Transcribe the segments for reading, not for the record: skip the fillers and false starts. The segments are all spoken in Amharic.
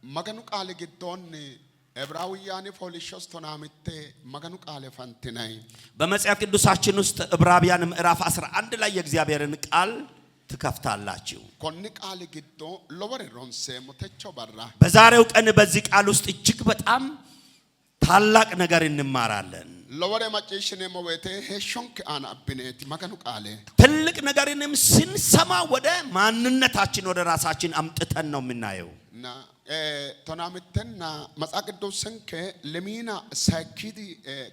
maganu qaale giddoonni ዕብራውያን ፖሊሾስ ቶናምቴ maganu qaale fantinay በመጽሐፍ ቅዱሳችን ውስጥ ዕብራውያን ምዕራፍ 11 ላይ የእግዚአብሔርን ቃል ትከፍታላችሁ ኮኒ ቃል ግዶ ሎወር ሮንሴ ሙተቾ በራ በዛሬው ቀን በዚህ ቃል ውስጥ እጅግ በጣም ታላቅ ነገር እንማራለን ሎወር ማጪሽኔ ሞዌቴ ሄሾንክ አና አብኔት maganu qaale ትልቅ ነገርንም ስንሰማ ወደ ማንነታችን ወደ ራሳችን አምጥተን ነው የምናየው ና ቶናምተና መጻቅዱስንከ ለሚና ሳኪዲ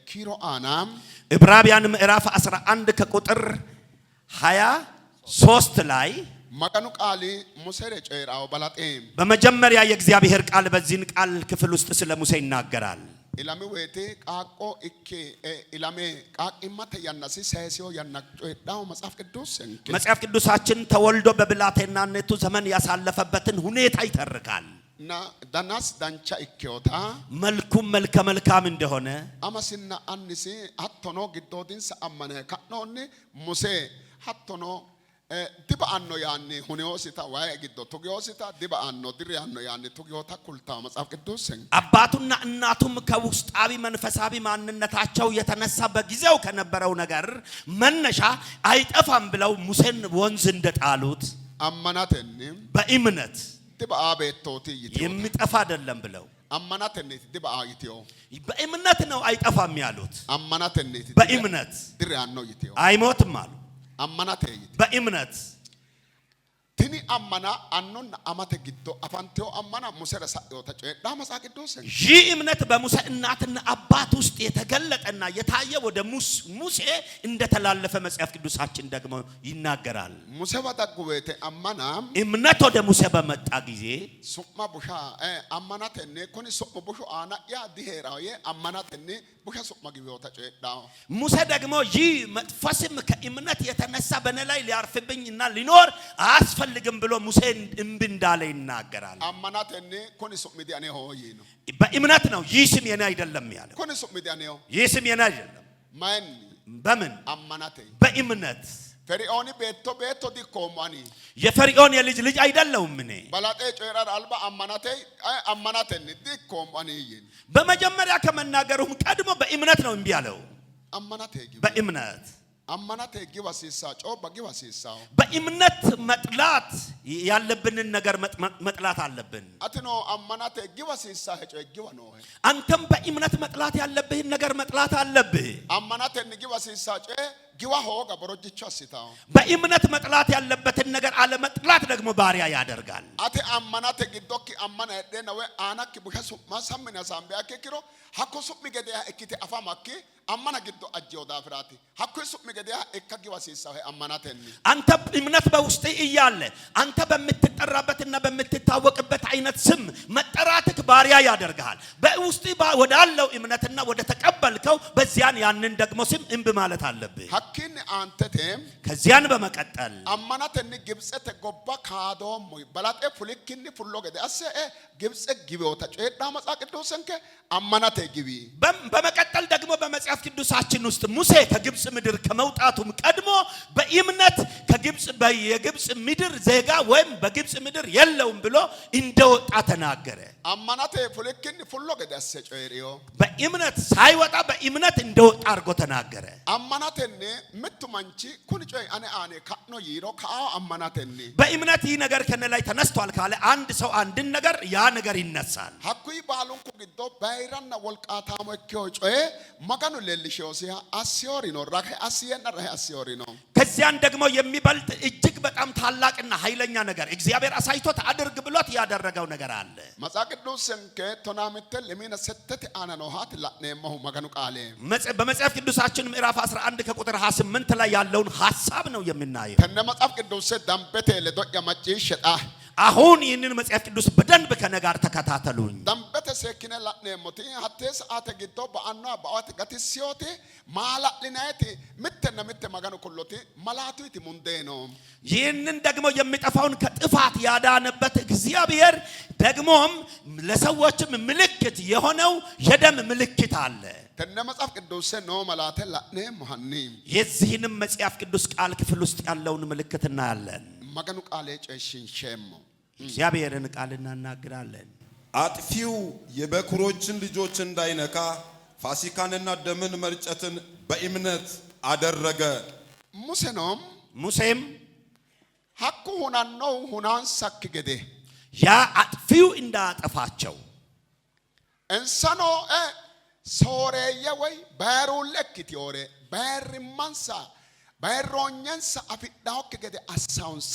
ኪሮ አናም ዕብራውያን ምዕራፍ 11 ከቁጥር 23 ላይ maganu qaali ሙሴ ጨራው በላጤም በመጀመሪያ የእግዚአብሔር ቃል በዚህን ቃል ክፍል ውስጥ ስለ ሙሴ ይናገራል ኢላሜ ወቴ ቃቆ እኬ ኢላሜ ቃቂማተ ያናሲ ሳይሲዮ ያናጨዳው መጽሐፍ ቅዱሳችን ተወልዶ በብላቴናነቱ ዘመን ያሳለፈበትን ሁኔታ ይተርካል ና ዳናስ ዳንቻ እኬውታ መልኩም መልካም እንደሆነ አማስና አንሲ አቶኖ ግዶዲንስ አመነ ካኖኒ ሙሴ አቶኖ ዲባአኖ ያኒ ሁኔዎሲታ ዋይ ግዶ ቱጊዮሲታ ዲባአኖ ድሪያኖ ያኒ ቱጊዮታ ኩልታ መጽሐፍ ቅዱስ አባቱና እናቱም ከውስጣዊ መንፈሳዊ ማንነታቸው የተነሳ በጊዜው ከነበረው ነገር መነሻ አይጠፋም ብለው ሙሴን ወንዝ እንደጣሉት አማናተን በእምነት ዲባአቤቶቲ የሚጠፋ አይደለም ብለው አማናተን ዲባአይቲዮ በእምነት ነው አይጠፋም ያሉት አማናተን በእምነት ድሪያኖ ይቲዮ አይሞትም አሉ አማናተ በእምነት ትኒ አማና አኖን አማተ ግዶ አፋንቴው አማና ሙሴ ረሳዮ ተጨዳ መጽሐፍ ቅዱስ ይህ እምነት በሙሴ እናትና አባት ውስጥ የተገለጠና የታየ ወደ ሙሴ እንደተላለፈ መጽሐፍ ቅዱሳችን ደግሞ ይናገራል ሙሴ ወጣጉበተ አማና እምነት ወደ ሙሴ በመጣ ጊዜ ሱማ ቡሻ አማናተነ ኮኒ ሱማ ቡሹ አና ያ ዲሄራው አማናተነ ቡሻ ሱማ ግቢው ተጨዳ ሙሴ ደግሞ ይህ መጥፈስም ከእምነት የተነሳ በኔ ላይ ሊያርፍብኝና ሊኖር አስፈልግም ብሎ ሙሴ እምቢ እንዳለ ይናገራል አማናተነ ኮኒ ሱማ ዲያኔ ሆይ ነው በእምነት ነው ይህ ስም የኔ አይደለም ያለው ኮኒ ሱማ ዲያኔ ይህ ስም የኔ አይደለም ማን በምን አማናተ በእምነት ፈርዖን ቤቶ ዲኮማኒ የፈርዖን የልጅ አይደለም እኔ ባላጤ ጨራር አልባ አማናተን ዲኮማኒ በመጀመሪያ ከመናገሩም ቀድሞ በእምነት ነው እምቢ ያለው አማናተ በእምነት አማናተ ጊዋሲሳ ጮባ ጊዋሲሳው በእምነት መጥላት ያለብንን ነገር መጥላት አለብን አትኖ አማናተ ጊዋሲሳ ሄጮ ጊዋ ነው አንተም በእምነት መጥላት ያለብህን ነገር መጥላት አለብህ አማናተ ጊዋሲሳ ጨ ጊዋ ሆጋ በሮጅቻሲታው በእምነት መጥላት ያለበትን ነገር አለ መጥላት ደግሞ ባሪያ ያደርጋል አቴ አማናተ ግዶኪ አማና ደነው አናኪ ቡሸሱ ማሳመና ሳምቢያ ከኪሮ ሀኮሱ ሚገዲያ እኪቴ አፋማኪ አማና ግዶ አጂው ዳፍራቲ ሀኮሱ ሚገዲያ እከጊ ዋሲሳው አማናተን አንተ እምነት በውስጥ እያለ አንተ በምትጠራበትና በምትታወቅበት አይነት ስም መጠራትክ ባሪያ ያደርጋል በውስጥ ወዳለው እምነትና ወደ ተቀበልከው በዚያን ያንን ደግሞ ስም እምብ ማለት አለብህ ሀኪን አንተቴም ከዚያን በመቀጠል አማናተን ግብጽ ተጎባ ካዶም በላጤ ፉልኪን ፉሎ ገደ አሰ ግብጽ ግቢው ተጨዳ መጽሐፍ ቅዱስንከ አማናተ ግቢ በመቀጠል ደግሞ በመጽሐፍ ቅዱሳችን ውስጥ ሙሴ ከግብጽ ምድር ከመውጣቱም ቀድሞ በእምነት የግብጽ ምድር ዜጋ ወይም በግብጽ ምድር የለውም ብሎ እንደወጣ ተናገረ አማናተ ፉልኪን ፉሎ ገደ አሰ ጨሪዮ በእምነት ሳይወጣ በእምነት እንደወጣ አርጎ ተናገረ አማናተን ምትማንቺ ኩንጮይ አኔ ካኖ ይሮ ካው አማናተን በእምነት ይህ ነገር ከነ ላይ ተነስቷል ካለ አንድ ሰው አንድን ነገር ያ ነገር ይነሳል ሀኩይ ባሉንኩ ግዶ ባይራና ወልቃታሞ ጮይ ማጋኑ ለልሽዮሲያ አሲዮሪ ነው ራከ አሲየና ራከ አሲዮሪ ነው ከዚያን ደግሞ የሚበልጥ እጅግ በጣም ታላቅና ኃይለኛ ነገር እግዚአብሔር አሳይቶት አድርግ ብሎት ያደረገው ነገር አለ መጽሐፍ ቅዱስን ከቶናምተል ለሚና ሰተት አናኖሃት ለነመሁ ማጋኑ ቃሌ በመጽሐፍ ቅዱሳችን ምዕራፍ 11 ከቁጥር 28 ላይ ያለውን ሐሳብ ነው የምናየው ከነ መጽሐፍ ቅዱስ ዳምበቴ ለዶያ ማጪሽጣ አሁን ይህንን መጽሐፍ ቅዱስ በደንብ ከነጋር ተከታተሉኝ ዳምበቴ ሰኪነ ለነሞቲ ሀቴስ አተግቶ በአና ባዋት ገትሲዮቴ ማላልናይቴ ምተ ማጋኑ ኩሎቴ ማላቱቲ ሙንዴ ነው ይህንን ደግሞ የሚጠፋውን ከጥፋት ያዳነበት እግዚአብሔር ደግሞም ለሰዎችም ምልክት የሆነው የደም ምልክት አለ ከነ መጽሐፍ ቅዱስ ነው ማላተ ለነ መሐኒ የዚህንም መጽሐፍ ቅዱስ ቃል ክፍል ውስጥ ያለውን ምልክት እናያለን ማጋኑ ቃሌ ጨሽን ሸም እግዚአብሔርን ቃል እናናግራለን አጥፊው የበኩሮችን ልጆች እንዳይነካ ፋሲካንና ደምን መርጨትን በእምነት አደረገ። ሙሴም ሐኩ ሁናነው ሁናን ሳክ ገደ ያ አጥፊው እንዳጠፋቸው እንሰኖ ሶሬየ ወይ ባሩለክት ዮሬ ባርማንሳ ባሮኛንሳ አፍዳውክ ገደ አሳውንሳ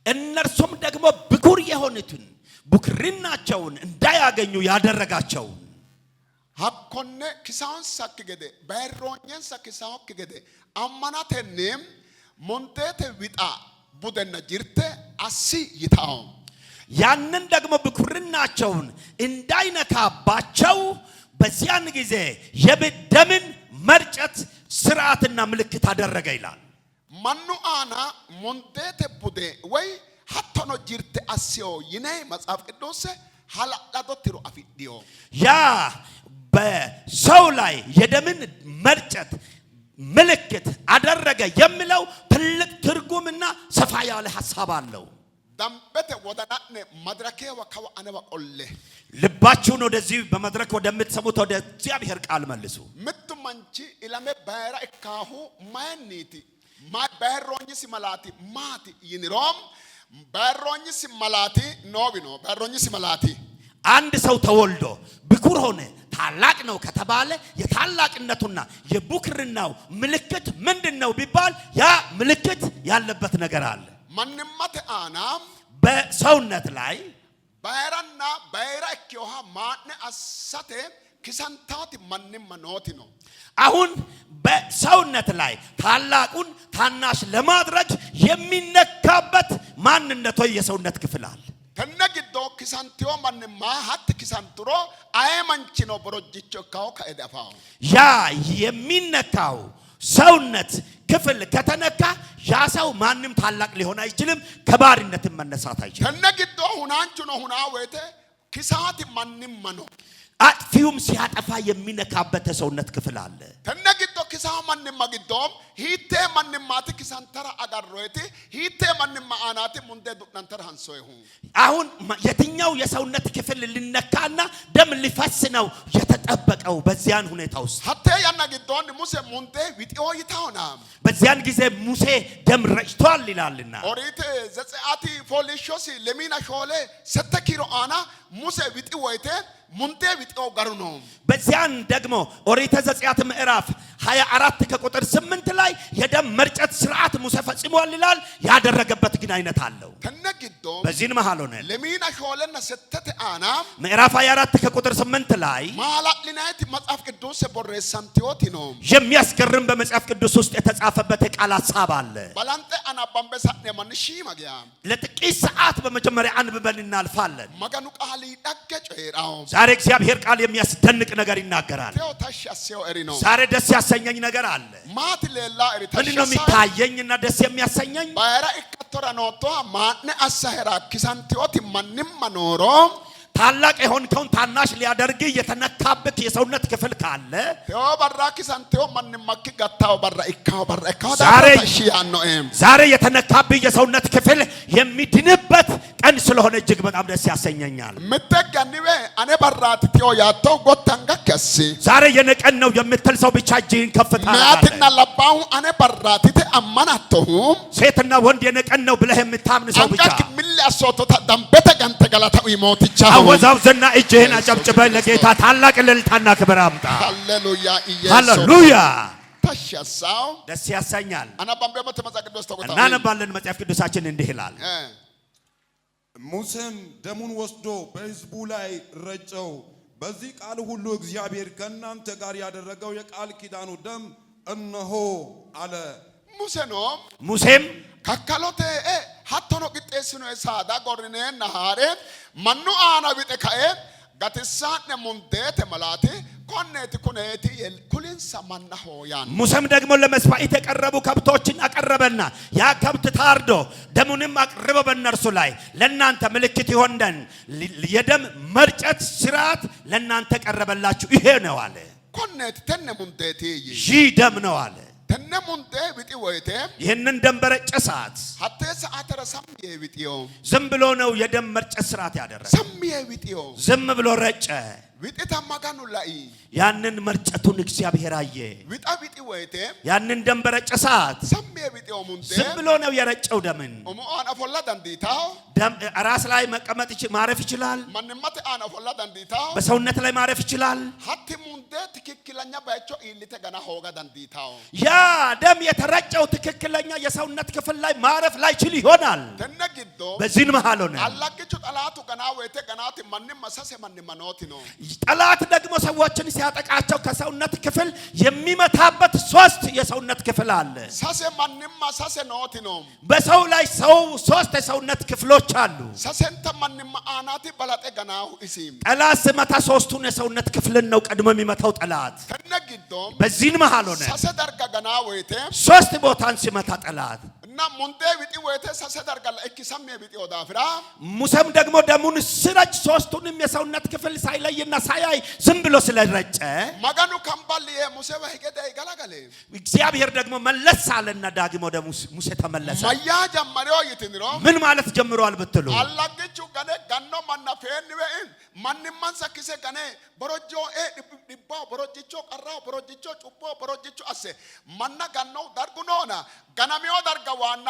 እነርሱም ደግሞ ብኩር የሆኑትን ብኩርናቸውን እንዳያገኙ ያደረጋቸው ሐኮነ ኪሳውንሳ ገደ ባሮኛንሳ ኪሳውክ ገደ አማናተንም ሞንቴተ ዊጣ ቡደና ጅርተ አሲ ይታው ያንን ደግሞ ብኩርናቸውን እንዳይነካባቸው በዚያን ጊዜ የደምን መርጨት ስርዓትና ምልክት አደረገ ይላል። ማኑ አና ሞንቴተ ቡደ ወይ ሐቶኖ ጅርተ አሲዮ ይኔ መጽሐፍ ቅዱስ ሐላላዶትሩ አፊዲዮ ያ በሰው ላይ የደምን መርጨት ምልክት አደረገ የሚለው ትልቅ ትርጉምና ሰፋ ያለ ሐሳብ አለው። ዳምበተ ወደናነ መድረኬ ወከው አነባ ቆለ ልባችሁን ወደዚህ በመድረክ ወደምትሰሙት ወደ እግዚአብሔር ቃል መልሱ። ምትመንቺ ኢላሜ ባራ እካሁ ማኒቲ ባሮኝ ሲመላቲ ማቲ ይንሮም ባሮኝ ሲመላቲ ኖቢኖ ባሮኝ ሲመላቲ አንድ ሰው ተወልዶ ብኩር ሆነ ታላቅ ነው ከተባለ የታላቅነቱና የብኩርናው ምልክት ምንድነው ቢባል ያ ምልክት ያለበት ነገር አለ። ማንማተ አናም በሰውነት ላይ ባራና ባራ እኪዮሃ ማነ አሳተ ክሳንታት ማንም ኖቲ ነው። አሁን በሰውነት ላይ ታላቁን ታናሽ ለማድረግ የሚነካበት ማንነቱ የሰውነት ክፍል አለ። ተነግዶ ክሳንቲዮ ማንማ ሀት ክሳንትሮ አይማንቺኖ ብሮጅቾ ካው ከእደፋው ያ የሚነካው ሰውነት ክፍል ከተነካ ያ ሰው ማንም ታላቅ ሊሆን አይችልም፣ ከባሪነትም መነሳት አይችልም። ተነግዶ ሁናንቹ ነው ሁና ወይተ ክሳት ማንም ማኖ አጥፊውም ሲያጠፋ የሚነካበት ሰውነት ክፍል አለ። ተነግዶ ክሳ ማንም ማግዶም ሂቴ ማንም ማቲ ክሳንተራ አጋሮይቲ ሂቴ ማንም ማአናቲ ሙንደ ዱናንተራ አንሶይሁ አሁን የትኛው የሰውነት ክፍል ሊነካና ደም ሊፈስ ነው የተጠበቀው? በዚያን ሁኔታ ውስጥ ሀቴ ያናግዶን ሙሴ ሙንደ ዊጢዮ ይታውና በዚያን ጊዜ ሙሴ ደም ረጭቷል ይላልና ኦሪት ዘጸአቲ ፎሊሾሲ ለሚና ሾሌ ሰተኪሮ አና ሙሴ ዊጢ ወይቴ ሙንቴ ዊጢዮ ጋሩ ነው። በዚያን ደግሞ ኦሪት ዘጸአት ምዕራፍ 24 ከቁጥር 8 ላይ የደም መርጨት ስርዓት ሙሴ ፈጽሟል ይላል። ያደረገበት ግን አይነት አለው። ተነግዶ በዚህን መሃል ሆነ ለሚና ሾለና ሰተተ አና ምዕራፍ 24 ከቁጥር 8 ላይ ማላሊናይት መጽሐፍ ቅዱስ ቦሬሳንቲዮቲ ነው የሚያስገርም በመጽሐፍ ቅዱስ ውስጥ የተጻፈበት የቃል ሐሳብ አለ። ባላንተ አና ባምበሳ ነማንሺ ማጊያ ለጥቂት ሰዓት በመጀመሪያ አንብበን እናልፋለን። መገኑ ቃል ይዳገጨራው ዛሬ እግዚአብሔር ቃል የሚያስደንቅ ነገር ይናገራል። ተው ታሻሰው እሪ ነው ዛሬ ደስ ያሰኘኝ ነገር አለ። ማት ሌላ እሪ ምንድን ነው የሚታየኝና ደስ የሚያሰኘኝ? ባራ እከተራ ኖቶ ማነ አሳሄራ ኪሳንቲዮቲ ማንም ማኖሮ ታላቅ የሆንከውን ታናሽ ሊያደርግ የተነካበት የሰውነት ክፍል ካለ ተው ባራ ኪሳንቲዮ ማንም ማክ ጋታው ባራ እካው ዛሬ የተነካበት የሰውነት ክፍል የሚድንበት ቀን ስለሆነ እጅግ በጣም ደስ ያሰኘኛል። ምትገኒበ አኔ ባራት ተው ያተው ጎታንጋ ከሲ ዛሬ የነቀን ነው የምትል ሰው ብቻ እጅህን ከፍታ ማትና ለባው አኔ ባራት ተ አማናተሁ ሴትና ወንድ የነቀን ነው ብለህ የምታምን ሰው ብቻ አንጋክ ሚላሶቶ ዳምበተ ገንተ ገላታው ይሞትቻ ወዛውዘና እጅህን አጨብጭበ ለጌታ ታላቅ እልልታና ክብር አምጣ። ሃሌሉያ ኢየሱስ ሃሌሉያ ታሻሳው ደስ ያሰኛል። አና ባምበመ ተመጻ ቅዱስ ተቆጣ እናነባለን። መጽሐፍ ቅዱሳችን እንዲህ ይላል። ሙሴም ደሙን ወስዶ በሕዝቡ ላይ ረጨው። በዚህ ቃል ሁሉ እግዚአብሔር ከእናንተ ጋር ያደረገው የቃል ኪዳኑ ደም እነሆ አለ። ሙሴም ካካሎቴ ሀቶኖ ቅጤስኖ ሳዳ ጎርኔ ነሃሬ ማኑ አና ቢጠካኤ ጋትሳነ ሙንዴተ መላቴ ኮኔቲ ኩኔቲ ኩሊን ሰማና ሆያን ሙሴም ደግሞ ለመስዋዕት የቀረቡ ከብቶችን አቀረበና ያ ከብት ታርዶ ደሙንም አቅርቦ በእነርሱ ላይ ለናንተ ምልክት ይሆንደን የደም መርጨት ስርዓት ለናንተ ቀረበላችሁ ይሄ ነው አለ። ኮኔቲ ተነ ሙንዴቲ ይህ ደም ነው አለ። tenne munde biti woyte ይህንን ደም በረጨ ሰዓት hatte sa'atara samye bitiyo ዝም ብሎ ነው የደም መርጨት ስርዓት ያደረገ samye bitiyo ዝም ብሎ ረጨ bitita maganu lai ያንን መርጨቱን እግዚአብሔር አየ bita biti woyte ያንን ደም በረጨ ሰዓት samye bitiyo munde ዝም ብሎ ነው የረጨው ደምን omo ana folla dandita ደም ራስ ላይ መቀመጥ ማረፍ ይችላል manimate ana folla dandita በሰውነት ላይ ማረፍ ይችላል hatti munde tikikkilanya bacho ilite gana hoga dandita ያ ደም የተረጨው ትክክለኛ የሰውነት ክፍል ላይ ማረፍ ላይ ችል ይሆናል tenne giddo በዚህን መሃል ሆነ allakichu talatu gana woyte ganati mannim masase mannim manoti no ጠላት ደግሞ ሰዎችን ሲያጠቃቸው ከሰውነት ክፍል የሚመታበት ሶስት የሰውነት ክፍል አለ sase mannim masase noti no በሰው ላይ ሰው ሶስት የሰውነት ክፍሎች አሉ sasenta mannim anati balate gana isim ጠላት ሲመታ ሶስቱን የሰውነት ክፍልን ነው ቀድሞ የሚመታው ጠላት tenne giddo በዚህን መሃል ሆነ sase darga gana woyte ሶስት ቦታን ሲመታ ጠላት na munde biti woyte sase darga la ekkisamme biti odafira ሙሴም ደግሞ ደሙን ሲረጭ ሶስቱንም የሰውነት ክፍል ሳይለይና ሳያይ ዝም ብሎ ስለረጨ maganu kamballiye muse wa higede galagale እግዚአብሔር ደግሞ መለስ አለና ዳግም ወደ ሙሴ ተመለሰ maya jammariyo yitiniro ምን ማለት ጀምሯል ብትሉ allagichu gane ganno manna feenniwe mannim mansa kise gane borojjo dibbo borojjo qarra borojjo cubbo borojjo asse manna ganno dargunona ganamiyo darga ዋና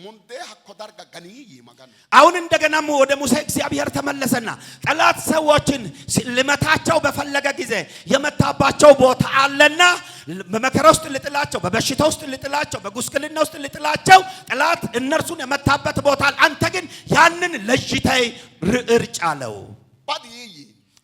ሙንዴ ሀኮ ዳርጋ ገኒይ ማጋን አሁን እንደገና ወደ ሙሴ እግዚአብሔር ተመለሰና ጠላት ሰዎችን ለመታቸው በፈለገ ጊዜ የመታባቸው ቦታ አለና በመከራ ውስጥ ልጥላቸው በበሽታ ውስጥ ልጥላቸው በጉስቅልና ውስጥ ልጥላቸው ጠላት እነርሱን የመታበት ቦታ አንተ ግን ያንን ለይተይ ርጫለው ባዲይ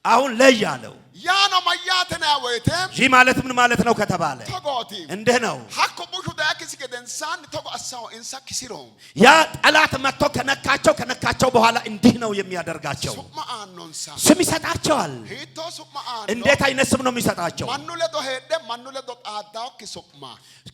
አሁን ለያለው ያ ነው ማያተና ወይቴ ይህ ማለት ምን ማለት ነው ከተባለ ተጎቲ እንደ ነው ሀኮ ቡሹ ዳክስ ገደንሳን ተጎ አሳው እንሳ ክሲሮ ያ ጠላት መጥቶ ከነካቸው በኋላ እንዲህ ነው የሚያደርጋቸው ሱማ አንኖንሳ ስም ይሰጣቸዋል ሂቶ ሱማ አን እንዴት አይነት ስም ነው የሚሰጣቸው ማኑ ለዶ ሄደ ማኑ ለዶ ጣዳው ክሱማ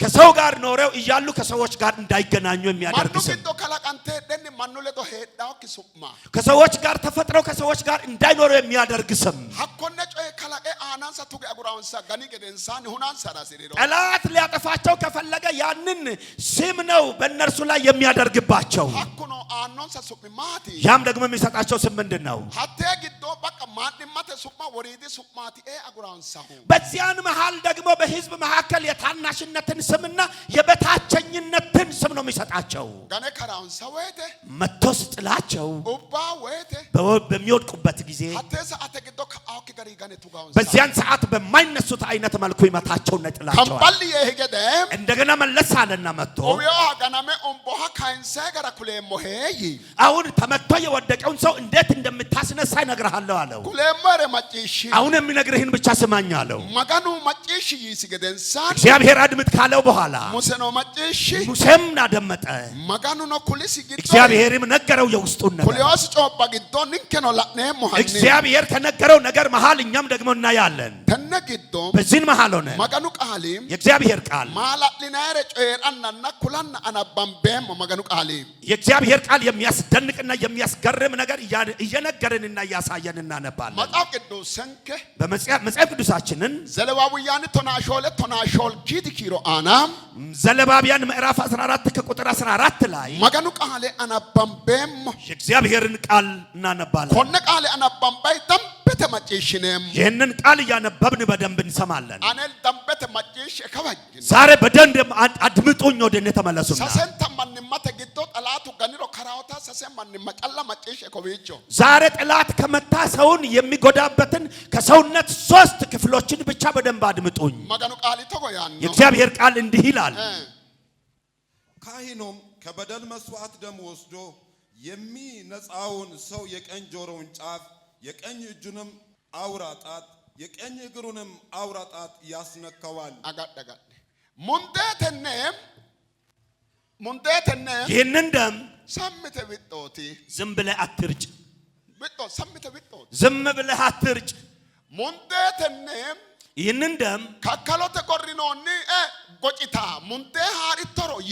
ከሰው ጋር ኖረው እያሉ ከሰዎች ጋር እንዳይገናኙ የሚያደርግ ማኑ ስም ግዶ ከላቃንተ ደን ማኑ ለዶ ሄዳው ክሱማ ከሰዎች ጋር ተፈጥረው ከሰዎች ጋር እንዳይኖሩ የሚያደርግ ስም ሀኮነ ጮይ ከላቀ አናንሳ ቱገ አጉራውንሳ ገኒ ገደንሳን ሁናን ሰራሲሪሮ ጠላት ሊያጠፋቸው ከፈለገ ያንን ስም ነው በእነርሱ ላይ የሚያደርግባቸው ሀኩኖ አኖንሳ ሱሚ ማቲ ያም ደግሞ የሚሰጣቸው ስም ምንድነው ሀቴ ግዶ በቃ ማንማተ ሱማ ወሪዲ ሱማቲ አጉራውንሳሁ በዚያን መሃል ደግሞ በህዝብ መካከል የታናሽነትን ስምና የበታቸኝነትን ስም ነው የሚሰጣቸው ገነ ከራውንሳ ወይቴ መቶስ ጥላቸው ኡባ ወይቴ በሚወድቁበት ጊዜ ሀቴ ሰዓተ ግዶ ከአውኪ ገሪ ገነ ቱጋውንሳ በዚያን ሰዓት በማይነሱት አይነት መልኩ ይመታቸውና ይጥላቸዋል ከምባል የሄገደም እንደገና መለስ አለና መጥቶ ኦዮ ገናሜ ኦምቦሃ ካይንሳ ገራ ኩሌሞ ሄይ አሁን ተመቶ የወደቀውን ሰው እንዴት እንደምታስነሳ ይነግርሃለሁ አለው ኩሌሞ ረማጪሽ አሁን የሚነግርህን ብቻ ስማኝ አለው መጋኑ ማጪሽ ይስገደንሳን እግዚአብሔር አድምጥ ካለው በኋላ ሙሴ ነው ማጪሽ ሙሴም አደመጠ መጋኑ ነው ኩሊስ ግዶ እግዚአብሔርም ነገረው የውስጡን ነገር ኩሊዮስ ጮባ ግዶ ንከ ነው ላኔ ሞሐኒ እግዚአብሔር ከነገረው ነገር መሃል እኛም ደግሞ እናያለን ተነ ግዶ በዚህን መሃል ሆነ መጋኑ ቃሊም የእግዚአብሔር ቃል ማላሊናረ ጮየራናና ኩላና አናባምበም መጋኑ ቃሊም የእግዚአብሔር ቃል የሚያስደንቅና የሚያስገርም ነገር እየነገረንና እያሳየን እናነባለን መጽሐፍ ቅዱስ ሰንከ መጽሐፍ ቅዱሳችንን ዘለዋውያን ቶናሾል ኪድ ኪሮ አናም ዘለባቢያን ምዕራፍ 14 ከቁጥር 14 ላይ መጋኑ ቃሌ አናባምበም የእግዚአብሔርን ቃል እናነባለን ኮነ ቃሌ አናባምባይ ደምበተ ማጪሽነም ይህንን ቃል እያነበብን በደንብ እንሰማለን አነል ደምበተ ማጪሽ ከባጅ ዛሬ በደንብ አድምጡኝ ወደ እኔ ተመለሱና ሰሰንተ ማንማተ ግዶ ጠላቱ ገኒሮ ከራውታ ሰሰን ማንማ ጨላ ማጪሽ ኮቢቾ ዛሬ ጠላት ከመታ ሰውን የሚጎዳበትን ከሰውነት ሶስት ክፍሎችን ብቻ በደንብ አድምጡኝ መጋኑ ቃሊ ተጎያን ነው የእግዚአብሔር ቃል እንዲህ ይላል ካህኑም ከበደል መስዋዕት ደም ወስዶ የሚነጻውን ሰው የቀኝ ጆሮውን ጫፍ የቀኝ እጁንም አውራ ጣት የቀኝ እግሩንም አውራ ጣት ያስነካዋል አጋዳጋ ሙንዴተነም ይህንን ደም ሰምተ ቢጦቲ ዝም ብለህ አትርጭ ቢጦ ሰምተ ቢጦቲ ዝም ብለህ አትርጭ ሙንዴተነም ይህንን ደም ካካሎተ ቆሪኖኒ ጎጭታ ሙንዴ ሃሪቶሮይ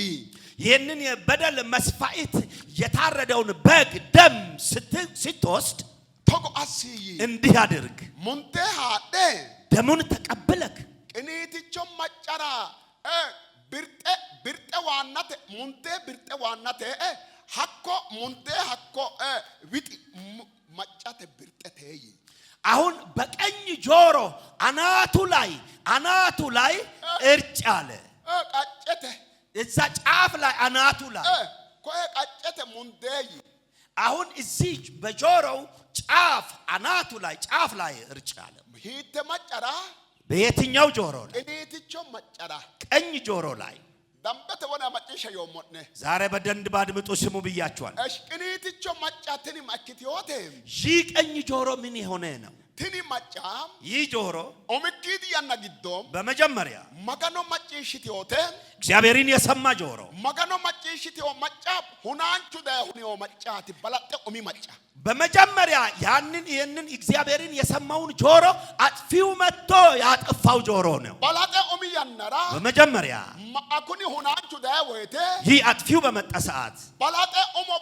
ይህንን የበደል መስዋዕት የታረደውን በግ ደም ስትወስድ ተጎ አሲይ እንዲህ አድርግ ሙንዴ ሃደ ደሙን ተቀብለክ ቅኒትቾ ማጨራ birte waannate munte birte waannate hakko munte hakko wixi maccate birte teeyi አሁን በቀኝ ጆሮ አናቱ ላይ እርጭ አለ ቀጨተ እዛ ጫፍ ላይ አናቱ ላይ ኮ ቀጨተ ሙንደይ አሁን እዚህ በጆሮው ጫፍ አናቱ ላይ ጫፍ ላይ እርጭ አለ ሂተ መጨራ በየትኛው ጆሮ ላይ እኔትቾ መጨራ ቀኝ ጆሮ ላይ ዳምበተ ወና መጨሻ የሞትነ ዛሬ በደንብ ባድምጡ ስሙ ብያችኋል እሺ እኔትቾ መጫተኒ ማክቲዮቴ ይህ ቀኝ ጆሮ ምን የሆነ ነው ትኒ መጫም ይህ ጆሮ ኦምኪዲ ያናግዶም በመጀመሪያ መጋኖ መጨሽቲዮቴ እግዚአብሔርን የሰማ ጆሮ መጋኖ መጨሽቲዮ መጫ ሁናንቹ ዳሁኒዮ መጫቲ በላጤ ኦሚ መጫ በመጀመሪያ ይህንን እግዚአብሔርን የሰማውን ጆሮ አጥፊው መጥቶ ያጠፋው ጆሮ ነው በላጤ ኦሚ ያነራ በመጀመሪያ ማአኩኒ ሁናንቹ ዳወይቴ ይህ አጥፊው በመጣ ሰዓት በላጤ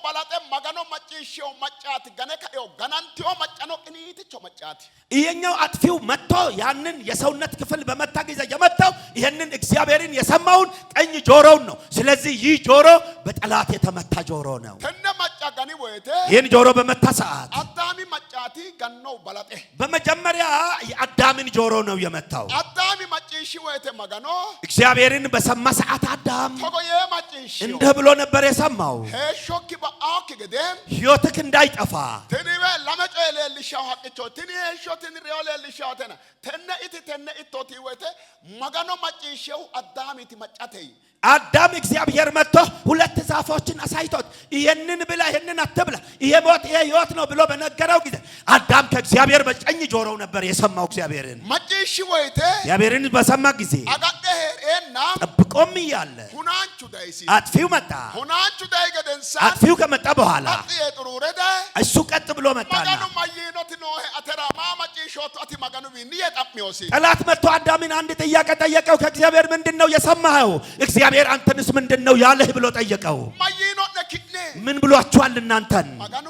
በላጤ መጋኖ መጨሽዮ መጫቲ ገነከዮ ገናንቲዮ መጫኖ ቅኒትቾ መጫቲ ይሄኛው አጥፊው መጥቶ ያንን የሰውነት ክፍል በመታ ጊዜ የመጣው ይሄንን እግዚአብሔርን የሰማውን ቀኝ ጆሮውን ነው ስለዚህ ይህ ጆሮ በጠላት የተመታ ጆሮ ነው ተነ መጫ ገኒ ወይቴ ይሄን ጆሮ በመታ ሰዓት አዳሚ መጫቲ ገነው በላጤ በመጀመሪያ የአዳምን ጆሮ ነው የመታው አዳሚ መጨሽ ወይቴ መጋኖ እግዚአብሔርን በሰማ ሰዓት አዳም ተቆየ መጨሽ እንደ ብሎ ነበር የሰማው ሄሾኪ በአክ ገደም ሕይወትክ እንዳይጠፋ ትኒበ ለመጮ የሌልሻው ሐቅቾ ትኒ ሄሾ ትኒ የሌልሻው ተነ ኢቶቲ ወይቴ መጋኖ መጨሽው አዳሚት መጫተይ አዳም እግዚአብሔር መጥቶ ሁለት ዛፎችን አሳይቶት ይሄንን ብላ ይሄንን አትብላ ይሄ ሞት ይሄ ሕይወት ነው ብሎ በነገረው ጊዜ አዳም ከእግዚአብሔር በቀኝ ጆሮው ነበር የሰማው እግዚአብሔርን መጨሽ ወይቴ እግዚአብሔርን በሰማ ጊዜ አጋደ ሄሬና ጠብቆም ይያለ ሁናንቹ ዳይሲ አጥፊው መጣ ሁናንቹ ዳይ ገደንሳ አጥፊው ከመጣ በኋላ ጥሩረዳ እሱ ቀጥ ብሎ መጣና መጋኑ ማየኖት ነው አተራማ መጨሽዎት አቲ መጋኑ ቢኒ የጣምዮሲ ጠላት መጥቶ አዳምን አንድ ጥያቄ ጠየቀው ከእግዚአብሔር ምንድነው የሰማኸው እግዚአብሔር አንተንስ ምንድነው ያለህ ብሎ ጠየቀው ማየኖት ነክኔ ምን ብሏችኋል እናንተን መጋኑ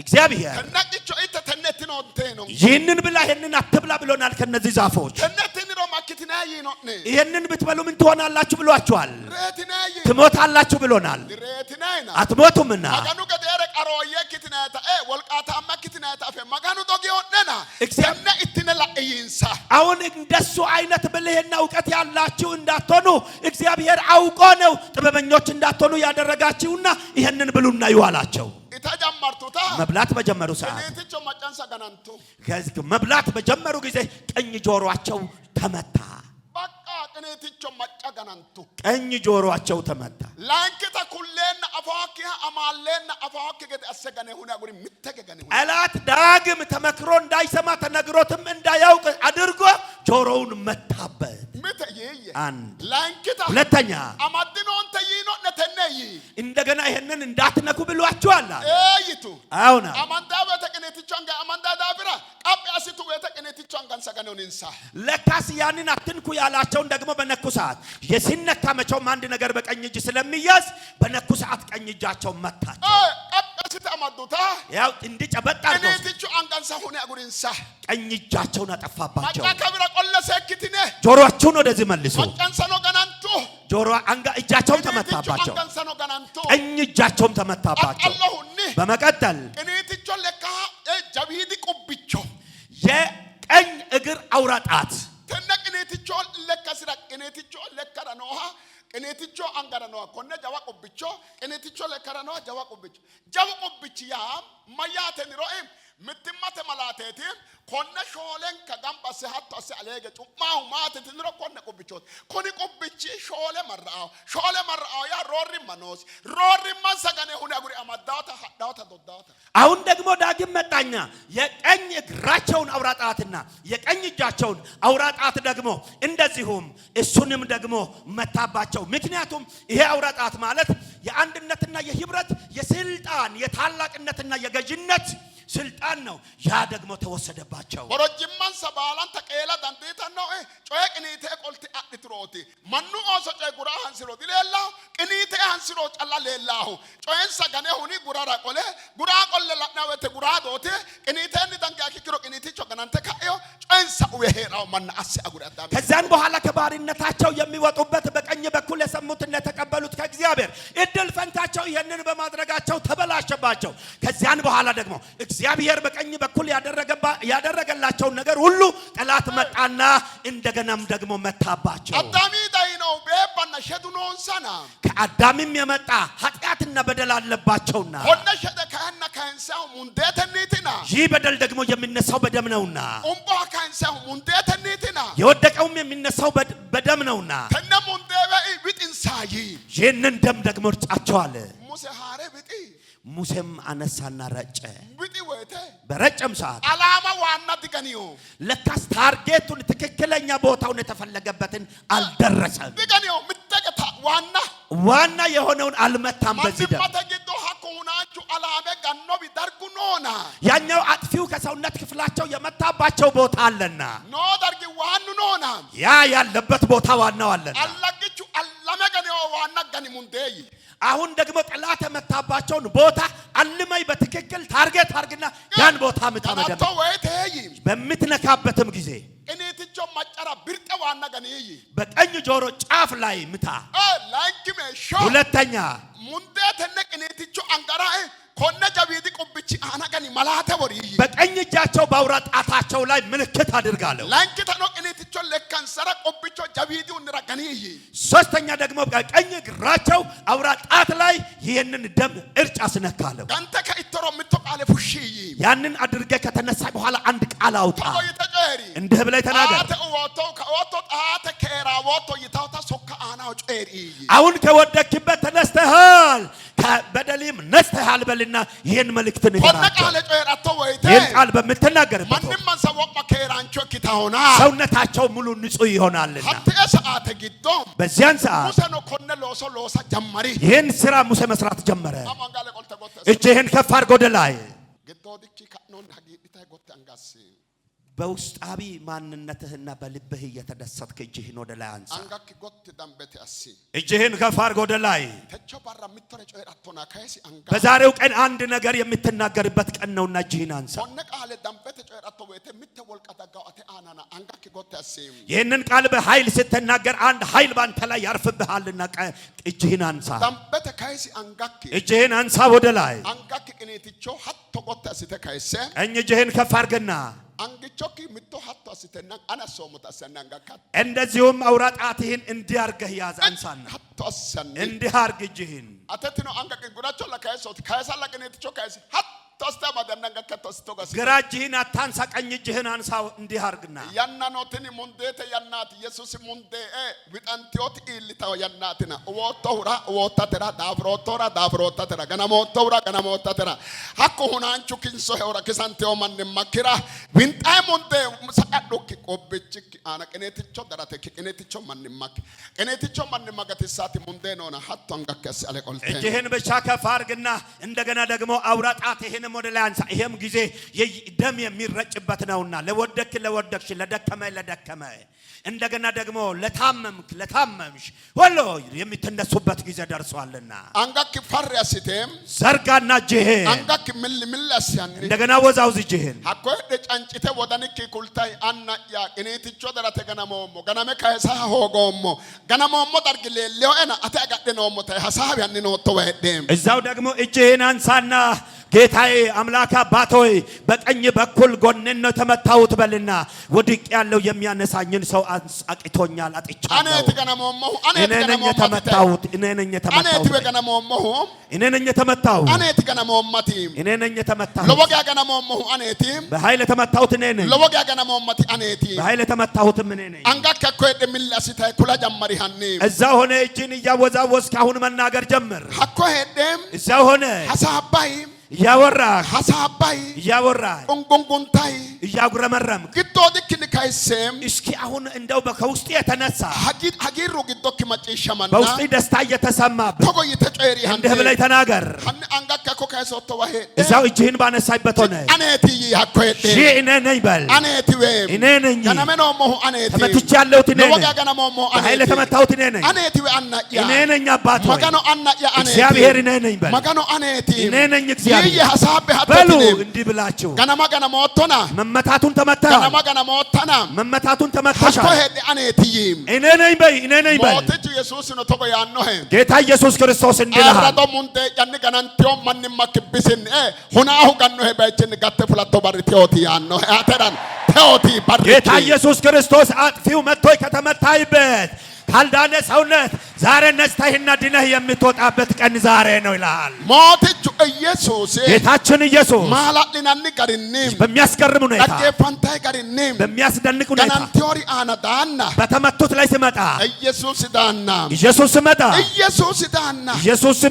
እግዚአብሔር ተነቅቾ ኢተተነት ነው ነው ይህንን ብላ ይህንን አትብላ ብሎናል ከነዚህ ዛፎች ተነትን ነው ማክትና ይኖት ይህንን ብትበሉ ምን ትሆናላችሁ ብሏችኋል ረትናይ ትሞታላችሁ ብሎናል ረትናይና አትሞቱምና መጋኑ ገደረ ቀሮየ ክትናታ ወልቃታ ማክትናታ መጋኑ ዶጊዮነና እግዚአብሔር ኢትነላ ኢንሳ አሁን እንደሱ አይነት ብልህና ዕውቀት ያላችሁ እንዳትሆኑ እግዚአብሔር አውቆ ነው ጥበበኞች እንዳትሆኑ ያደረጋችሁና ይሄንን ብሉና ይዋላቸው ኢታጃማርቱታ መብላት በጀመሩ ሰዓት እኔትቾ መጫንሳ ገናንቱ መብላት በጀመሩ ጊዜ ቀኝ ጆሮአቸው ተመታ በቃ እኔትቾ መጫ ገናንቱ ቀኝ ጆሮአቸው ተመታ ላንኪታ ኩሌና አፋኪ አማሌና አፋኪ ገደ አሰገነ ሁና ጉሪ ምተገገነ ሁና ጠላት ዳግም ተመክሮ እንዳይሰማ ተነግሮትም እንዳያውቅ አድርጎ ጆሮውን መታበት ምተየየ አንድ ላንኪታ ሁለተኛ አማድኖን ተይኖ ነተነይ እንደገና ይሄንን እንዳትነኩ ብሏችኋል አይቱ አውና አማንዳ በተቀኔትቾን አማንዳ ዳብራ ቃጵያሲቱ በተቀኔትቾን ሰገነውን እንሳ ለካስ ያንን አትንኩ ያላቸውን ደግሞ በነኩ ሰዓት የሲነካ መቼም አንድ ነገር በቀኝ እጅ ስለሚያዝ በነኩ ሰዓት ቀኝ እጃቸው መታቸው ቃጵያሲቱ አማዱታ ያው እንዲጨበጣ ነው እኔትቾ አንጋንሳ ሁና ጉሪንሳ ቀኝ እጃቸውን አጠፋባቸው ማጫ ከብራ ቆለሰክትነ ጆሮአቸውን ወደዚህ መልሶ አንጋንሳ ነው ገናንቱ ጆሮ እጃቸውን ተመታባቸው አንጋንሳ ነው ገናንቱ ቀኝ እጃቸውን ተመታባቸው አላሁኒ በመቀጠል እኔትቾ ለካ ጃቢዲ ቁብቾ የቀኝ እግር አውራጣት ተነቅኔትቾ ለካ ስራ ቅኔትቾ ለካ ነውሃ ቅኔትቾ አንጋራ ነው ኮነ ጃዋ ቁብቾ ቅኔትቾ ለካ ነው ጃዋ ቁብቾ ያ ማያተን ሮኤም ምትማተ መላቴቲ ኮነ ሾለን ከጋምባሰ ሀቶ አለገ ጩማው ማተት ንሮ ኮነ ቁብቾት ኮኒ ቁብቺ ሾለ መራው ያ ሮሪ ማንሰገነ ሁና ጉሪ አማዳታ ዳታ ዶዳታ አሁን ደግሞ ዳግም መጣኛ የቀኝ እግራቸውን አውራጣትና የቀኝ እጃቸውን አውራጣት ደግሞ እንደዚሁም እሱንም ደግሞ መታባቸው ምክንያቱም ይሄ አውራጣት ማለት የአንድነትና የህብረት የስልጣን የታላቅነትና የገዥነት ስልጣን ነው ያ ደግሞ ተወሰደባቸው ወሮጅማን ሰባላን ተቀየላ ዳንዴታ ነው ጮይ ቅኒቴ ቆልቲ አጥትሮቲ ማኑ ኦሶ ጮይ ጉራ ሃንስሮ ዲሌላ ቅኒቴ ሃንስሮ ጫላ ሌላሁ ጮይን ሰገነ ሁኒ ጉራራ ቆለ ላናወተ ጉራ ዶቴ ቅኒቴን ዳንጋኪ ክሮ ቅኒቴ ጮገናንተ ካዮ ጮይን ሰው የሄራው ማን አሲ አጉራዳ ከዛን በኋላ ከባሪነታቸው የሚወጡበት በቀኝ በኩል የሰሙት ባለማድረጋቸው ተበላሸባቸው። ከዚያን በኋላ ደግሞ እግዚአብሔር በቀኝ በኩል ያደረገላቸው ነገር ሁሉ ጠላት መጣና እንደገናም ደግሞ መታባቸው። አዳሚ ዳይ ነው በባና ሸዱኖን ሰና ከአዳምም የመጣ ኃጢአትና በደል አለባቸውና ሆነ ሸደ ካህና ካንሳው ሙንዴተኒቲና ይህ በደል ደግሞ የሚነሳው በደም ነውና ኡምባ ካንሳው ሙንዴተኒቲና የወደቀውም የሚነሳው በደም ነውና ከነ ሙንዴበ ቢጥንሳይ ይህንን ደም ደግሞ እርጫቸዋል። ሙሴ ሃሬ ቢጢ ሙሴም አነሳና ረጨ። ቢጢ ወይተ በረጨም ሰዓት አላማ ዋና ድገኒዮ ለካስ ታርጌቱን ትክክለኛ ቦታውን የተፈለገበትን አልደረሰም። ድገኒዮ ምትገታ ዋና የሆነውን አልመታም። በዚህ ደም ማተገዶ ሀኩናቹ አላማ ጋኖ ቢዳርጉኖና ያኛው አጥፊው ከሰውነት ክፍላቸው የመታባቸው ቦታ አለና ኖ ዳርጊ ዋኑኖና ያ ያለበት ቦታ ዋናው አለና አላግቹ አላማ ጋኒዮ ዋና ጋኒ ሙንዴይ አሁን ደግሞ ጠላት የመታባቸውን ቦታ አልመይ በትክክል ታርጌት አርግና ያን ቦታ ምታመደብ በምትነካበትም ጊዜ እኔትጆ ማጨራ ብርጠ ዋና ጋኒይ በቀኝ ጆሮ ጫፍ ላይ ምታ። ላንኪሜ ሾ ሁለተኛ ሙንዴ ተነቅ እኔትጆ አንጋራ ኮነ ጃቢዲ ቁብቺ አናጋኒ መላተ ወሪ በቀኝ እጃቸው ባውራ ጣታቸው ላይ ምልክት አድርጋለሁ። ላንኪ ተነቅ እኔትጆ ለካንሰራ ቁብቾ ጃቢዲው ንራጋኒይ ሶስተኛ ደግሞ በቀኝ እግራቸው አውራ ጣት ላይ ይሄንን ደም እርጭ አስነካለሁ። አንተ ከኢትሮ ምትቃለ ፉሺ ያንን አድርገ ከተነሳ በኋላ አንድ ቃል አውጣ ተቆይተጨሪ እንደ ብላይ ተናገር። አተ ከራ ወቶ ይታውታ ሶካ አናው ጨሪ አሁን ከወደክበት ተነስተሃል ከበደልም ነስተሃል በልና ይሄን መልእክት ንገራቸው። ይሄን ቃል በምትናገርበት ማንንም ሰወቅ መከራንቾ ኪታውና ሰውነታቸው ሙሉ ንጹህ ይሆናልና ሰዓት ጊዶ በዚያን ሰዓት ሙሴ ነው ኮነ ሎሳ ጀመሪ ይሄን ስራ ሙሴ መስራት ጀመረ። እጅህን ከፍ አድርጎ ወደ ላይ ግዶዲኪ ካኖን ሀጊታ ጎት አንጋስ በውስጣዊ ማንነትህና በልብህ እየተደሰትክ እጅህን ወደ ላይ አንሳ። አንጋክ ጎት ዳምበተ አሲ እጅህን ከፍ አድርጎ ወደ ላይ ተቸባራ ምትረጨ አቶና ካይሲ አንጋ በዛሬው ቀን አንድ ነገር የምትናገርበት ቀን ነውና እጅህን አንሳ። ሆነ ቃል ዳምበተ ጨራቶ ወይተ ምትወልቀ ዳጋው አተ አናና አንጋክ ጎት አሲ ይሄንን ቃል በኃይል ስትናገር አንድ ኃይል ባንተ ላይ ያርፍብሃልና እጅህን አንሳ። ዳምበተ ካይሲ አንጋክ እጅህን አንሳ ወደ ላይ አንጋክ ቅኔትቾ ሀቶ ጎት አሲ ተካይሰ ቀኝ እጅህን ከፍ አድርግና አንግቾኪ ምቶ ሀቶ አስተና አናሶሙት አሰናንጋካ እንደዚሁም አውራጣትህን እንዲያርገህ ያዝ። አንሳና ሀቶ አሰን እንዲያርግ እጅህን አተትኖ አንጋክ ጉራቾ ለካይሶት ካይሳላ ቅኔትቾ ካይሲ ሀቶ አስተማ ደናንጋካ ተስተጋስ ግራ እጅህን አታንሳ፣ ቀኝ እጅህን አንሳ። እንዲያርግና ያናኖትን ሙንዴተ ያናት ኢየሱስ ሙንዴ ዊጣንቲዮት ኢልታው ያናትና ወቶራ ወታተራ ዳፍሮታተራ ገናሞቶራ ሀኮ ሁናንቹ ኪንሶ ሄውራ ኪሳንቲዮ ማን ማኪራ ዊንጣይ ሙንዴ ሰቀዶክ ቆብችክ አና ቅኔትቾ ደራተክ ቅኔትቾ ማን ማገትሳት ሙንዴ ነውና ሀቶ አንጋከስ አለቆልቴ እጅህን ብቻ ከፍ አድርግና እንደገና ደግሞ አውራጣትህን ወደ ላይ አንሳ። ይሄም ጊዜ ደም የሚረጭበት ነውና ለወደክሽ ለደከመ እንደገና ደግሞ ለታመምሽ ሁሉ የሚተነሱበት ጊዜ ደርሷልና አንጋክ ፈርያሲቴም ዘርጋና እጅህን አንጋክ ምልምልአስያን እንደገና ወዛውዝ እጅህን አኮ ደጫንጭተ ወዳንክ ኩልታይ አና ያ ቅኔትቾ ደራተ ገናሜ ካይሳ ሆጎሞ ገናሞሞ ዳርግሌ ሊዮኤና አታጋደኖሞ ታይ ሐሳብ ያን ነው ተወደም እዛው ደግሞ እጅህን አንሳና ጌታዬ አምላክ አባት ሆይ በቀኝ በኩል ጎኔን ነው ተመታሁት በልና ወድቅ ያለው የሚያነሳኝን ሰው አቅቶኛል አጥቻለሁ። እኔ ነኝ የተመታሁት እኔ ነኝ የተመታሁት በኃይል የተመታሁት እኔ ነኝ። በኃይል የተመታሁትም እኔ ነኝ። እዛ ሆነ እጅን እያወዛወዝክ አሁን መናገር ጀምር። እዛ ሆነ እያወራህ ቁንቁንቁንታይ እያጉረመረምክ ግዶድክን ካይሰም እስኪ አሁን እንደው ከውስጥ የተነሳ ሀጊሩ ግዶክ መጪሻማና በውስጥ ደስታ እየተሰማብህ ተቆይ ተጨሪ እንደ ብለህ ተናገር። አንጋካ ኮካይሶቶ ዋሄ እዛው እጅህን ባነሳይበት ሆነ አኔቲ ያኮየደ እኔ ነኝ በል። አኔቲ ወም እኔ ነኝ ገናመኖሞ አኔቲ ተመትቻለሁ። እኔ ነኝ ለወጋ ገናሞሞ በኃይል የተመታሁት እኔ ነኝ። አኔቲ ወ አና ያ እኔ ነኝ አባት ሆይ መጋኖ አና ያ አኔቲ እግዚአብሔር እኔ ነኝ በል። መጋኖ አኔቲ እኔ ነኝ እግዚአብሔር ይህ ሐሳብ በሉ ሀተትንም እንዲህ ብላችሁ ገነማ ገነሞቶና መመታቱን ተመታ ገነማ ገነሞተና መመታቱን ሀቶ ተመታሻል ሄድ አኔትይም እኔ ነኝ በይ ሞትቹ ኢየሱስ ነው ተቆ ያኖሄ ጌታ ኢየሱስ ክርስቶስ እንዲህ ይልሃል አራዶ ሙንቴ ያን ገናንቲዮ ማንም ማክብስን ሁናሁ ገኖሄ በእችን ጋተ ፍላቶ ባርቲዮቲ ያኖሄ አተራን ቴዎቲ ባርቲ ጌታ ኢየሱስ ክርስቶስ አጥፊው መጥቶይ ከተመታይበት ካልዳነ ሰውነት ዛሬ ነስተህና ድነህ የምትወጣበት ቀን ዛሬ ነው ይላል ሞትቹ ኢየሱስ ጌታችን ኢየሱስ ማላሊናኒ ቀሪኒም በሚያስገርም ሁኔታ ፈንታይ ቀሪኒም በሚያስደንቅ ሁኔታ ገናንቲዮሪ አናዳና በተመቱት ላይ ሲመጣ ኢየሱስ ዳና ኢየሱስ ሲመጣ ኢየሱስ ሲመጣ ኢየሱስ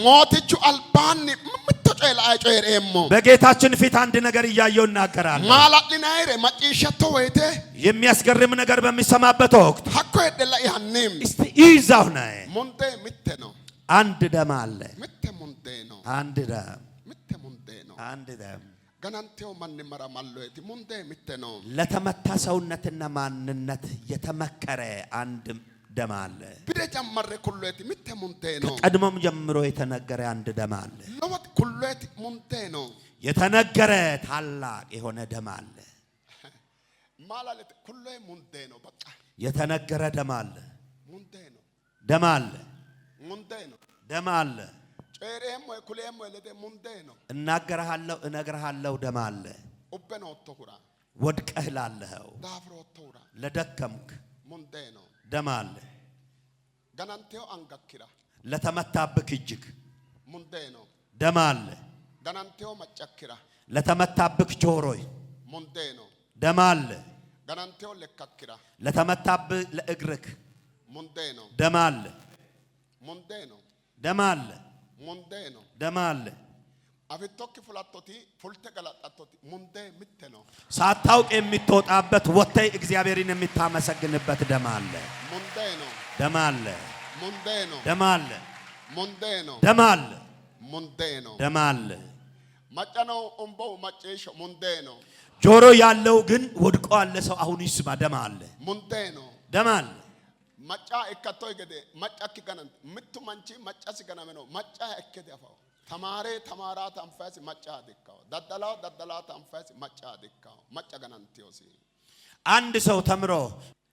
ሞትቹ አልባኒ ምትጮይላ አይጮይሬሞ በጌታችን ፊት አንድ ነገር እያየው እናገራለሁ ማላሊናይሬ ማጪሸቶ ወይቴ የሚያስገርም ነገር በሚሰማበት ወቅት ሀኮ ሄደላ ያንም እስቲ ይዛው ነው ሙንቴ ምቴ ነው አንድ ደም አለ ምቴ ሙንቴ ነው አንድ ደም ምቴ ሙንቴ ነው አንድ ደም ገናንቴው ማን መራማሎ እቲ ሙንቴ ምቴ ነው ለተመታ ሰውነትና ማንነት የተመከረ አንድ ደም አለ ብደ ጀመረ ኩሎቲ ምቴ ሙንቴ ነው ቀድሞም ጀምሮ የተነገረ አንድ ደም አለ ለወት ኩሎቲ ሙንቴ ነው የተነገረ ታላቅ የሆነ ደም አለ ማላለት ኩሎይ ሙንቴ ነው በቃ የተነገረ ደም አለ ሙንቴ ነው ደም አለ ሙንቴ ነው ደም አለ ጨሬም ወይ ኩሌም ወይ ለደ ሙንቴ ነው እናገርሃለሁ እነግርሃለሁ ደም አለ ኡበኖ ተሁራ ወድቀህ ላለኸው ዳፍሮ ተሁራ ለደከምክ ሙንቴ ነው ደም አለ ገናንቴው አንጋኪራ ለተመታብክ እጅግ ሙንቴ ነው ደም አለ ገናንቴው መጨኪራ ለተመታብክ ጆሮይ ሙንቴ ነው ደም አለ ገናንቴው ለካኪራ ለተመታብህ ለእግርክ ሙንቴ ነው ደም አለ ሙንቴ ነው ደም አለ ሙንቴ ነው ደም አለ አፍቶክ ፍላቶቲ ፉልተ ገላጣቶቲ ሙንቴ ምቴ ነው ሳታውቅ የምትወጣበት ወጥተህ እግዚአብሔርን የምታመሰግንበት ደም አለ ሙንቴ ነው ደም አለ ሙንቴ ነው ደም አለ ሙንቴ ነው ደም አለ ሙንቴ ነው ደም አለ ማጫነው ኦምቦው ማጨሽ ሙንቴ ነው ጆሮ ያለው ግን ወድቆ አለ ሰው አሁን ይስማ ደም አለ ሙንቴ ነው ደም አለ ማጫ እከቶይ ገደ ማጫክ ገነን ምቱ ማንቺ ማጫስ ገነመ ነው ማጫ እከደ አፋው ተማሬ ተማራ ታንፋስ ማጫ አደካው ደደላ ታንፋስ ማጫ አደካው ማጫ ገናንቲዮሲ አንድ ሰው ተምሮ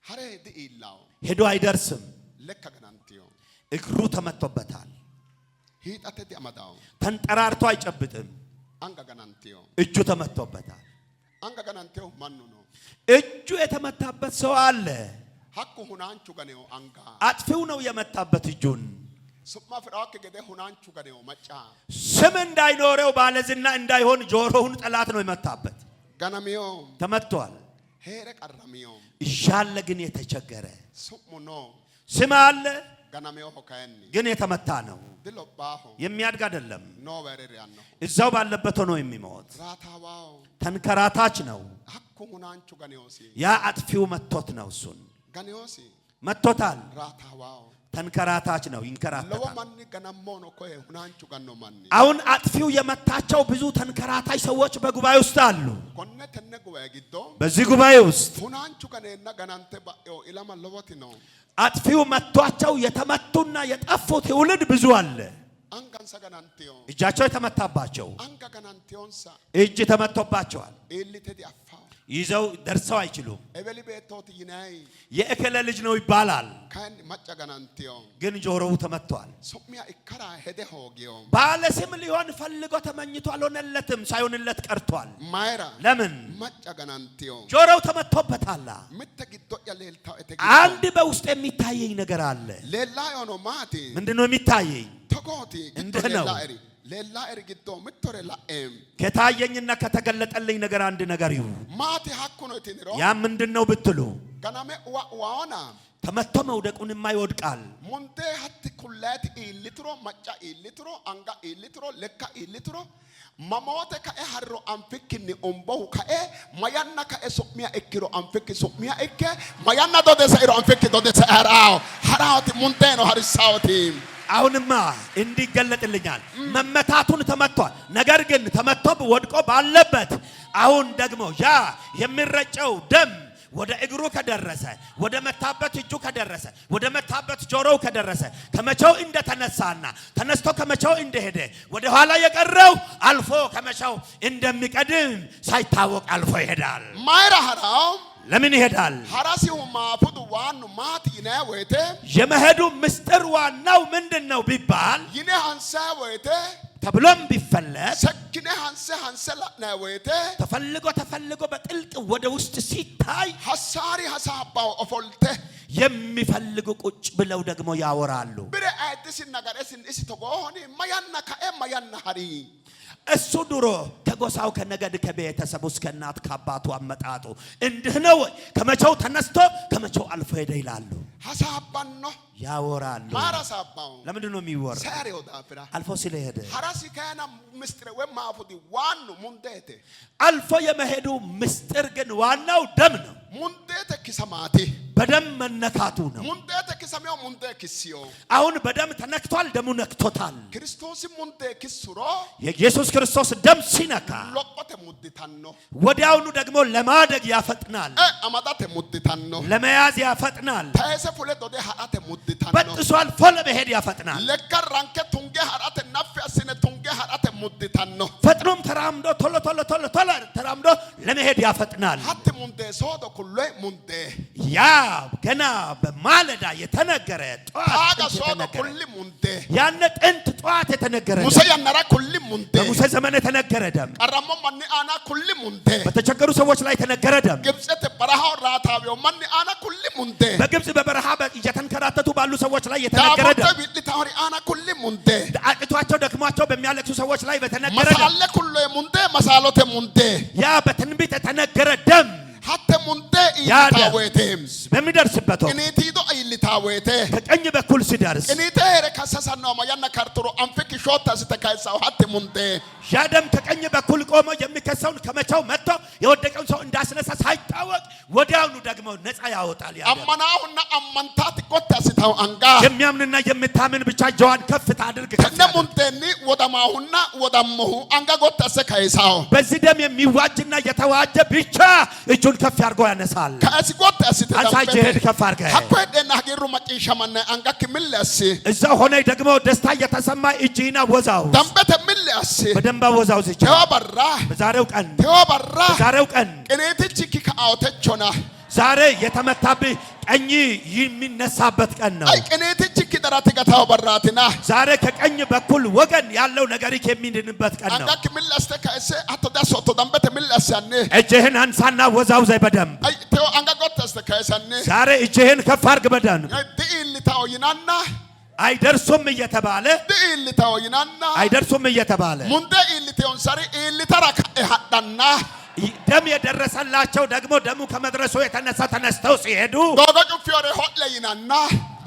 ሀሬ ዲኢላው ሄዶ አይደርስም ለካ ገናንቲዮ እግሩ ተመቶበታል ሂጣተ ዲአማዳው ተንጠራርቶ አይጨብጥም አንጋ ገናንቲዮ እጁ ተመቶበታል አንጋ ገናንቲዮ ማኑ ነው እጁ የተመታበት ሰው አለ ሀኩ ሁናንቹ ገኔው አንጋ አጥፊው ነው የመታበት እጁን ሱማ ፍራክ ገደ ሁናንቹ ገኔው ማጫ ስም እንዳይኖረው ባለዝና እንዳይሆን ጆሮውን ጠላት ነው የመታበት ገናሚዮ ተመቷል ሄረ ቀራሚዮ እያለ ግን የተቸገረ ሱሙ ነው ስም አለ ገናሚዮ ሆካየኒ ግን የተመታ ነው ድሎባሁ የሚያድግ አይደለም ኖ በረር ያነው እዛው ባለበት ሆኖ የሚሞት ራታዋው ተንከራታች ነው ሀኩ ሁናንቹ ገኔውሲ ያ አጥፊው መቶት ነው እሱን ገኔውሲ መቶታል ራታዋው ተንከራታች ነው ለወ ይንከራታል ማኒ ገናሞ ነው ኮይ ሁናንቹ ገኖ ማኒ አሁን አጥፊው የመታቸው ብዙ ተንከራታች ሰዎች በጉባኤ ውስጥ አሉ ኮነ ተነጉ ወይግዶ በዚህ ጉባኤ ውስጥ ሁናንቹ ገኔና ገናንተ ባዮ ኢላማ ለወቲ ነው አጥፊው መቷቸው የተመቱና የጠፉ ትውልድ ብዙ አለ አንጋንሳ ገናንቲዮ እጃቸው የተመታባቸው አንጋ ገናንቲዮንሳ እጅ ተመቶባቸዋል ኤሊቴ ዲአፋው ይዘው ደርሰው አይችሉም ኤበሊ ቤቶት ይናይ የእከለ ልጅ ነው ይባላል ካን ማጫ ገናንቲዮ ግን ጆሮው ተመቷል ሱሚያ ኢከራ ሄደ ሆጊዮ ባለ ስም ሊሆን ፈልጎ ተመኝቶ አልሆነለትም ሳይሆንለት ቀርቷል ማይራ ለምን ማጫ ገናንቲዮ ጆሮው ተመቶበታል ምተ ጊዶ ያለልታው እተ አንድ በውስጥ የሚታየኝ ነገር አለ ሌላ ዮኖ ማቲ ምንድነው የሚታየኝ ተቆቲ እንደ ጊዶ ነው። ሌላ እሪ ሌላ እሪ ጊዶ ምትore ላኤም ከታየኝና ከተገለጠልኝ ነገር አንድ ነገር ይሁ ማቲ ሀኩ ነው ትንሮ ያ ምንድነው ብትሉ ገናሜ ዋዋና ተመቶ መውደቁንማ ይወድቃል ሙንቴ ሀቲ ኩላት ኢሊትሮ ማጫ ኢሊትሮ አንጋ ኢሊትሮ ለካ ኢሊትሮ ማሞተ ከኤ ሀሮ አንፍክኒ ኦምቦሁ ከኤ ማያና ከኤ ሶሚያ እኪሮ አንፍክ ሶሚያ እከ ማያና ዶደሰ ኢሮ አንፍክ ዶደሰ ሀራው ሀራውቲ ሙንቴ ነው ሀሪሳውቲ አሁንማ እንዲገለጥልኛል መመታቱን ተመቷል ነገር ግን ተመቶ ወድቆ ባለበት አሁን ደግሞ ያ የሚረጨው ደም ወደ እግሩ ከደረሰ ወደ መታበት እጁ ከደረሰ ወደ መታበት ጆሮው ከደረሰ ከመቼው እንደተነሳና ተነስቶ ከመቼው እንደሄደ ወደ ኋላ የቀረው አልፎ ከመቼው እንደሚቀድም ሳይታወቅ አልፎ ይሄዳል። ማይራሃራው ለምን ይሄዳል? ሐራሲው ማፉዱ ዋኑ ማቲነ ወይቴ የመሄዱ ምስጢር ዋናው ምንድነው ቢባል ይኔ አንሳ ወይቴ ተብሎም ቢፈለግ ሰክነ አንሳ ለና ወይቴ ተፈልጎ በጥልቅ ወደ ውስጥ ሲታይ ሐሳሪ ሐሳባው ኦፎልቴ የሚፈልጉ ቁጭ ብለው ደግሞ ያወራሉ። ብረ አይተስ ነገርስ እስ ተጎሆኒ ማያና ማያና ሐሪ እሱ ድሮ ከጎሳው ከነገድ ከቤተሰቡ እስከ እናት ከአባቱ አመጣጡ እንዲህ ነው። ከመቼው ተነስቶ ከመቼው አልፎ ሄደ ይላሉ። ሐሳባን ነው ያወራሉ። ማራሳባው ለምንድን ነው የሚወራ? ሰሪው ዳፍራ አልፎ ስለሄደ ሐራሲ ካና ምስጥር ወማፉዲ ዋኑ ሙንዴቴ አልፎ የመሄዱ ምስጢር ግን ዋናው ደም ነው። ሙንዴቴ ኪሰማቲ በደም መነካቱ ነው። ሙንዴቴ ኪሰሚዮ ሙንዴ ኪሲዮ አሁን በደም ተነክቷል። ደሙ ነክቶታል። ክርስቶስ ሙንዴ ኪሱሮ የኢየሱስ ክርስቶስ ደም ሲነካ ሎቆተ ሙዲታኖ ወዲያውኑ ደግሞ ለማደግ ያፈጥናል። አማጣተ ሙዲታኖ ለመያዝ ያፈጥናል። ታይሰ ፉለ ዶዴ ሐራተ ሙዲታኖ በጥሶ አልፎ ለመሄድ ያፈጥናል። ለከራንከ ቱንጌ ሐራተ ናፍ ያስነ ቱንጌ ሐራተ ሙዲታኖ ፈጥኖም ተራምዶ ቶሎ ተራምዶ ለመሄድ ያፈጥናል። ሐት ሙንዴ ሶዶ ኩሎ ሙንዴ ያ ገና በማለዳ የተነገረ ጧት የተነገረ ሙንዴ ያነ ጥንት ጧት የተነገረ ሙሴ ያነራ ኩል ሙንዴ በሙሴ ዘመን የተነገረ ደም ቀረሞ ማን አና ኩል ሙንዴ በተቸገሩ ሰዎች ላይ የተነገረ ደም ግብጽት በረሃው ራታቢው ማን አና ኩል ሙንዴ በግብጽ በበረሃ እየተንከራተቱ ባሉ ሰዎች ላይ የተነገረ ደም ዳቦ ቢልታሪ አና ኩል ሙንዴ አቅቷቸው ደክሟቸው በሚያለቅሱ ሰዎች ላይ በተነገረ ደም መሳለ ኩል ሙንዴ መሳሎተ ሙንዴ ያ በትንቢት የተነገረ ደም ሐተ ሙንዴ ይታወቴም በሚደርስበት እኔቲዶ አይልታወቴ ከቀኝ በኩል ሲደርስ እኔቴ ረከሰሰናው ማያና ካርቱሮ አንፈክ ሾታ ስተካይሳው ሐተ ሙንዴ ያ ደም ከቀኝ በኩል ቆሞ የሚከሰውን ከመቻው መጥቶ የወደቀውን ሰው እንዳስነሳ ሳይታወቅ ወዲያውኑ ደግሞ ነፃ ያወጣል። ያ አማናውና አማንታት ቆታስታው አንጋ የሚያምንና የምታምን ብቻ ጆዋን ከፍ ታድርግ። ከነሙንቴኒ ወዳማሁና ወዳመሁ አንጋ ቆታሰ ካይሳው በዚህ ደም የሚዋጅና የተዋጀ ብቻ እጁን ከፍ ያርጎ ያነሳል። ከአሲ ቆታስተ አንሳጀህ ከፍ አርገ ሐቆደና ሀገሩ መቂሻማና አንጋ ክምለስ እዛ ሆነ ደግሞ ደስታ የተሰማ እጅና ወዛው ደምበተ ምለስ በደንባ ወዛው ዝቻ ተወበራ በዛሬው ቀን ቅኔትች ከአውተቾና ዛሬ የተመታብህ ቀኝ የሚነሳበት ቀን ነው። አይ ቅኔትች ከደራት ገታው በራትና ዛሬ ከቀኝ በኩል ወገን ያለው ነገሪክ የሚድንበት ቀን ነው። አንጋክ ምለስተ ከእሰ አተዳሶቶ ደምበተ ምለስያነ እጅህን አንሳና ወዛውዘይ በደንብ አይ ተው አንጋጎተስተ ከእሰነ ዛሬ እጅህን ከፍ አድርግ በደንብ ድኢልታው ይናና አይደርሱም እየተባለ ድኢልታው ይናና አይደርሱም እየተባለ ሙንደ ኢልቴውን ሰሪ ኢልተራ ከሐዳና ደም የደረሰላቸው ደግሞ ደሙ ከመድረሱ የተነሳ ተነስተው ሲሄዱ ዶጎ ፊዮሬ ሆለ ይናና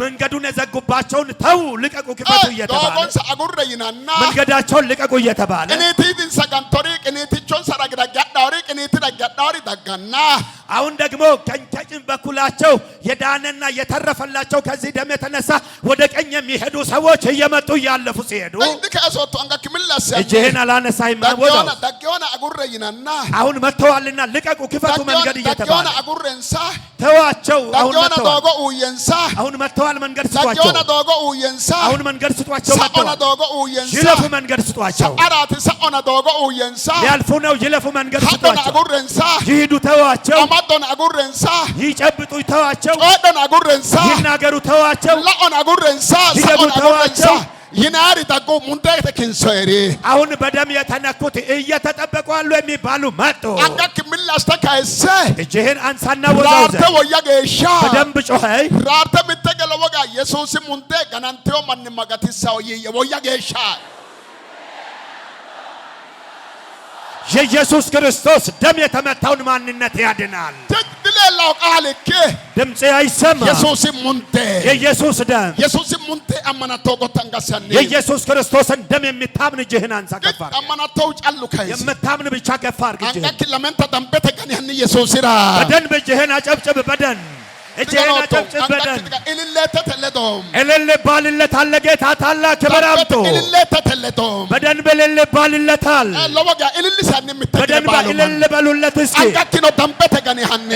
መንገዱን የዘጉባቸውን ተው ልቀቁ ክፈቱ እየተባለ ዶጎን ሰአጉረ ይናና መንገዳቸውን ልቀቁ እየተባለ ቅኔቲን ሰጋንቶሪ ቅኔቲቾን ሰራግዳጋዳሪ ቅኔቲ ዳጋዳሪ ዳጋና አሁን ደግሞ ከቀኝ በኩላቸው የዳነና የተረፈላቸው ከዚህ ደም የተነሳ ወደ ቀኝ የሚሄዱ ሰዎች እየመጡ እያለፉ ሲሄዱ እንከሶቱ አንጋክ ምለስ እጅህን አላነሳይም ወዛው ዳጋና አጉረ ይናና አሁን መተዋልና ልቀቁ ክፈቱ መንገድ እየተባለ ዳጋና አጉረንሳ ተዋቸው አሁን ዳጋና መተዋል ዶጎ ኡየንሳ አሁን መተዋል መንገድ ስጧቸው ዳጋና ዶጎ ኡየንሳ አሁን መንገድ ስጧቸው ሰኦና መተዋል ዶጎ ኡየንሳ ይለፉ መንገድ ስጧቸው አራት ሰኦና ዶጎ ኡየንሳ ያልፉ ነው ይለፉ መንገድ ዳጋና ስጧቸው አጉረንሳ ይሂዱ ተዋቸው አማዶና አጉረንሳ ይጨብጡ ተዋቸው ጮዶና አጉረንሳ ይናገሩ ተዋቸው ላኦና አጉረንሳ ሰኦና አጉረንሳ ይናሪ ታቆ ሙንደተ ክንሶሪ አሁን በደም የተነኩት እየተጠበቁ አሉ የሚባሉ መጡ። አንጋክ ምላስ ተካይሰ እጅህን አንሳና ወዛውዘ ራርተ ወያገሻ በደንብ ጮኸይ ራርተ ምተገለ ወጋ ኢየሱስ ሙንደ ገናንቴው ማን ማጋቲሳው የወያገሻ የኢየሱስ ክርስቶስ ደም የተመታውን ማንነት ያድናል። ትግለላው ቃልክ ድምጽ አይሰማ ኢየሱስ ሙንደ የኢየሱስ ደም ኢየሱስ ሙንደ አማናተው ጎታንጋሰኒ የኢየሱስ ክርስቶስን ደም የሚታምን እጅህን አንሳ ከፍ አድርግ። አማናተው ጫሉ ከይስ የምታምን ብቻ ከፍ አድርግ እጅህን። አንጋክ ለመንተ ደንበተ ገን ያን ኢየሱስ ራ በደንብ እጅህን አጨብጭብ በደንብ እጄን አጨብጭብ በደንብ ኢልሌተ ተለዶም እልል ባልለታል ለጌታ ታላቅ ክብር አምጡ። ኢልሌተ ተለዶም በደንብ እልል ባልለታል። ለወጋ ኢልልሳን በደንብ እልል በሉለት እስኪ አንጋኪኖ ደምበተ ገኒ ሐኒ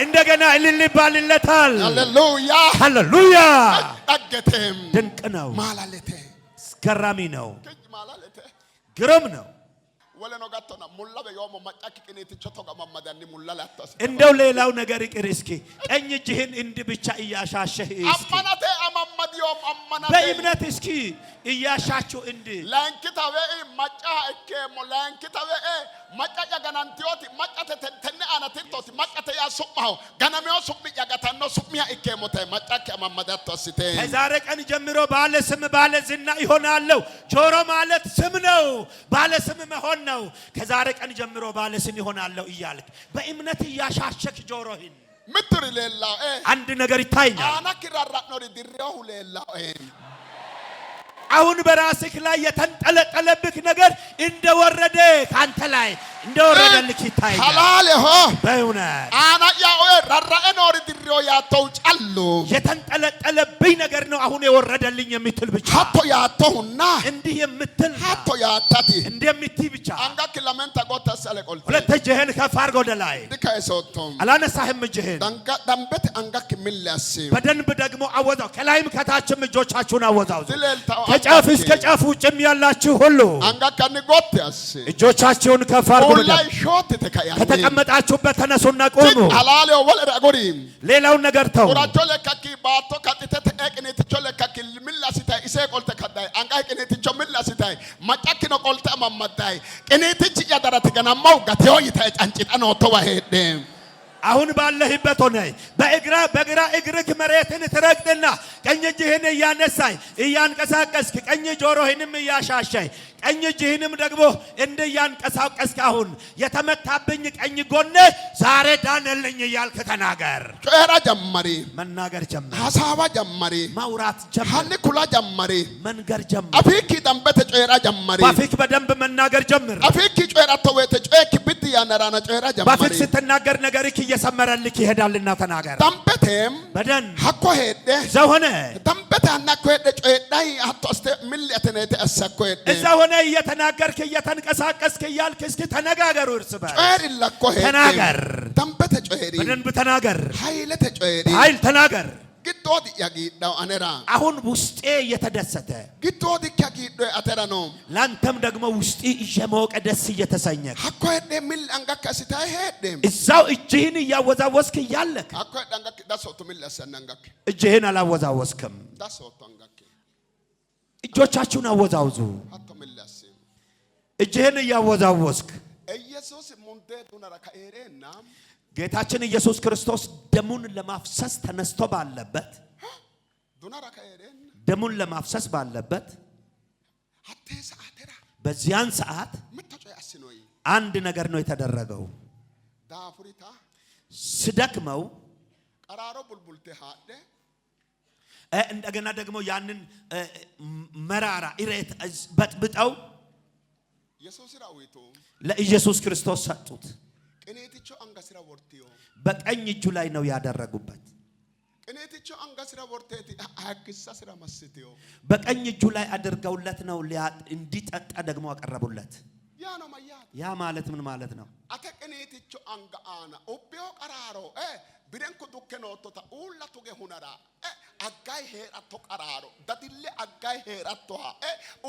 እንደገና እልል ባልለታል። ሃሌሉያ ሃሌሉያ። አገተም ድንቅ ነው። ማላለቴ አስገራሚ ነው። ማላለቴ ግሩም ነው። ወለኖ ጋቶና ሙላ በዮሞ ማጫክ ቅኔት ቸቶጋ ማማዳኒ ሙላ ላታስ እንደው ሌላው ነገር ይቅር እስኪ ቀኝ እጅህን እንዲህ ብቻ እያሻሸህ እስኪ አማናቴ አማማዲዮም አማናቴ በእምነት እስኪ እያሻችሁ እንዲህ ላንኪታዌ ማጫ እከሞ ላንኪታዌ ማጫጫ ገናንቲዮት ማጫተ ተነ አናቲቶት ማጫተ ያ ሱማው ገናሚዮ ሱብ ያጋታኖ ሱሚያ እከሞተ ማጫከ አማማዳቶ ሲተ ከዛሬ ቀን ጀምሮ ባለ ስም ባለ ዝና ይሆናለሁ። ጆሮ ማለት ስም ነው። ባለ ስም መሆን ነው። ከዛሬ ቀን ጀምሮ ባለ ስም ይሆናለሁ እያልክ በእምነት እያሻሸክ ጆሮህን ምትር ሌላው አንድ ነገር ይታይኛል። አናኪራራ ነው ድሪው ሌላው አሁን በራስህ ላይ የተንጠለጠለብህ ነገር እንደወረደ ካንተ ላይ እንደወረደልክ ይታያል። ሐላል ሆ በእውነት አና ያው ራራኤ ነው ድሪው ያተው ጫሉ የተንጠለጠለብኝ ነገር ነው አሁን የወረደልኝ የምትል ብቻ ሀቶ ያተውና እንዲህ የምትል ሀቶ ያታቲ እንደምትይ ብቻ አንጋ ኪሎሜንታ ጎተሰለ ቆልተ ሁለት እጅህን ከፍ አድርገው ወደ ላይ ዲካይሶቶም አላነሳህም። እጅህን ደንበት አንጋ ኪሚላስ በደንብ ደግሞ አወዛው። ከላይም ከታችም እጆቻችሁን አወዛው። ዝለልታው ከጫፍ እስከ ጫፍ ውጭም ያላችሁ ሁሉ አንጋ ከኒ ጎተስ እጆቻችሁን ከፍ አድርጉ። ላይ ሾት ተካያ ከተቀመጣችሁበት ተነሱና ቁሙ። ሐላል ወለ አጎሪ ሌላውን ነገር ተው። ቁራቾ ለካኪ ባቶ ካጥተ ተቀቅኔትቾ ለካኪ ሚላሲታይ ኢሴ ቆልተ ከዳይ አንጋ ቅኔትቾ ሚላሲታይ ማጫኪ ነው ቆልተ ማማዳይ ቅኔትች ያዳራት ገናማው ጋቴው ይታይ ጫንጭጣ ነው ተዋሄደ አሁን ባለህበት ሆነ በግራ እግርህ መሬትን ትረግጥና ቀኝ እጅህን እያነሳይ እያንቀሳቀስክ ቀኝ ጆሮህንም እያሻሻይ ቀኝ እጅህንም ደግሞ እንዲያንቀሳቀስክ አሁን የተመታብኝ ቀኝ ጎኔ ዛሬ ዳነልኝ እያልክ ተናገር። ጮራ ጀመሪ መናገር ጀመር። ሐሳባ ጀመሪ ማውራት ጀመር። ሐኒ ኩላ ጀመሪ መንገር ጀመር። አፊኪ ደንበተ ጮራ ጀመሪ ባፊክ በደንብ መናገር ጀመር። አፊኪ ጮራ ተወተ ጮክ ብት ያነራና ጮራ ጀመሪ ባፊክ ስትናገር ነገርክ እየሰመረልክ ይሄዳልና ተናገር። ደንበተም በደን ሐኮ ሄደ ዘሆነ ደንበተ አናኮ ሄደ ጮዳይ አቶስተ ሚልያተነተ አሰኮ ሄደ ዘሆነ እየተናገርክ እየተንቀሳቀስክ እያልክ እስኪ ተነጋገሩ። እርስ በርስ ጮር ለኮ ሄደ ተናገር። ደንበተ ጮሪ በደንብ ተናገር። ኃይለ ተጮሪ ኃይል ተናገር። ግዶት ያጊዳው አነራ አሁን ውስጤ እየተደሰተ ግዶት ያጊዶ አተራ ነው። ላንተም ደግሞ ውስጤ እየሞቀ ደስ እየተሰኘ ሐኮ ሄደ ሚል አንጋካ ሲታይ ሄደ እዛው እጅህን እያወዛወዝክ እያለክ ሐኮ አንጋካ ዳሶቱ ሚል ያሰና አንጋካ እጅህን አላወዛወዝክም። ዳሶቱ አንጋካ እጆቻችሁን አወዛውዙ። ሐቶ ሚል ያሰ እጅህን እያወዛወዝክ ኢየሱስ ሙንቴ ዱናራ ካኤሬና ጌታችን ኢየሱስ ክርስቶስ ደሙን ለማፍሰስ ተነስቶ ባለበት ዱናራ ካኤሬን ደሙን ለማፍሰስ ባለበት አቴሳ አተራ በዚያን ሰዓት ምታጮይ አስኖይ አንድ ነገር ነው የተደረገው። ዳፉሪታ ስደክመው ቀራሮ ቡልቡልቴ ሃደ እንደገና ደግሞ ያንን መራራ ኢሬት በጥብጠው ኢየሱስ ራዊቶ ለኢየሱስ ክርስቶስ ሰጡት። ቅኔትቾ አንጋስራ ወርቲዮ በቀኝ እጁ ላይ ነው ያደረጉበት። ቅኔትቾ አንጋስራ ወርቴቲ አክሳ ስራ መስቲዮ በቀኝ እጁ ላይ አድርገውለት ነው እንዲጠጣ ደግሞ አቀረቡለት። ያ ነው ማያ ያ ማለት ምን ማለት ነው? አተ ቅኔትቾ አንጋአና ኦቢዮ ቀራሮ ቢደንኩ ዱከኖቶታ ኡላ ቱገ ሁነራ አጋይ ሄራቶ ቀራሮ ዳዲሌ አጋይ ሄራቶ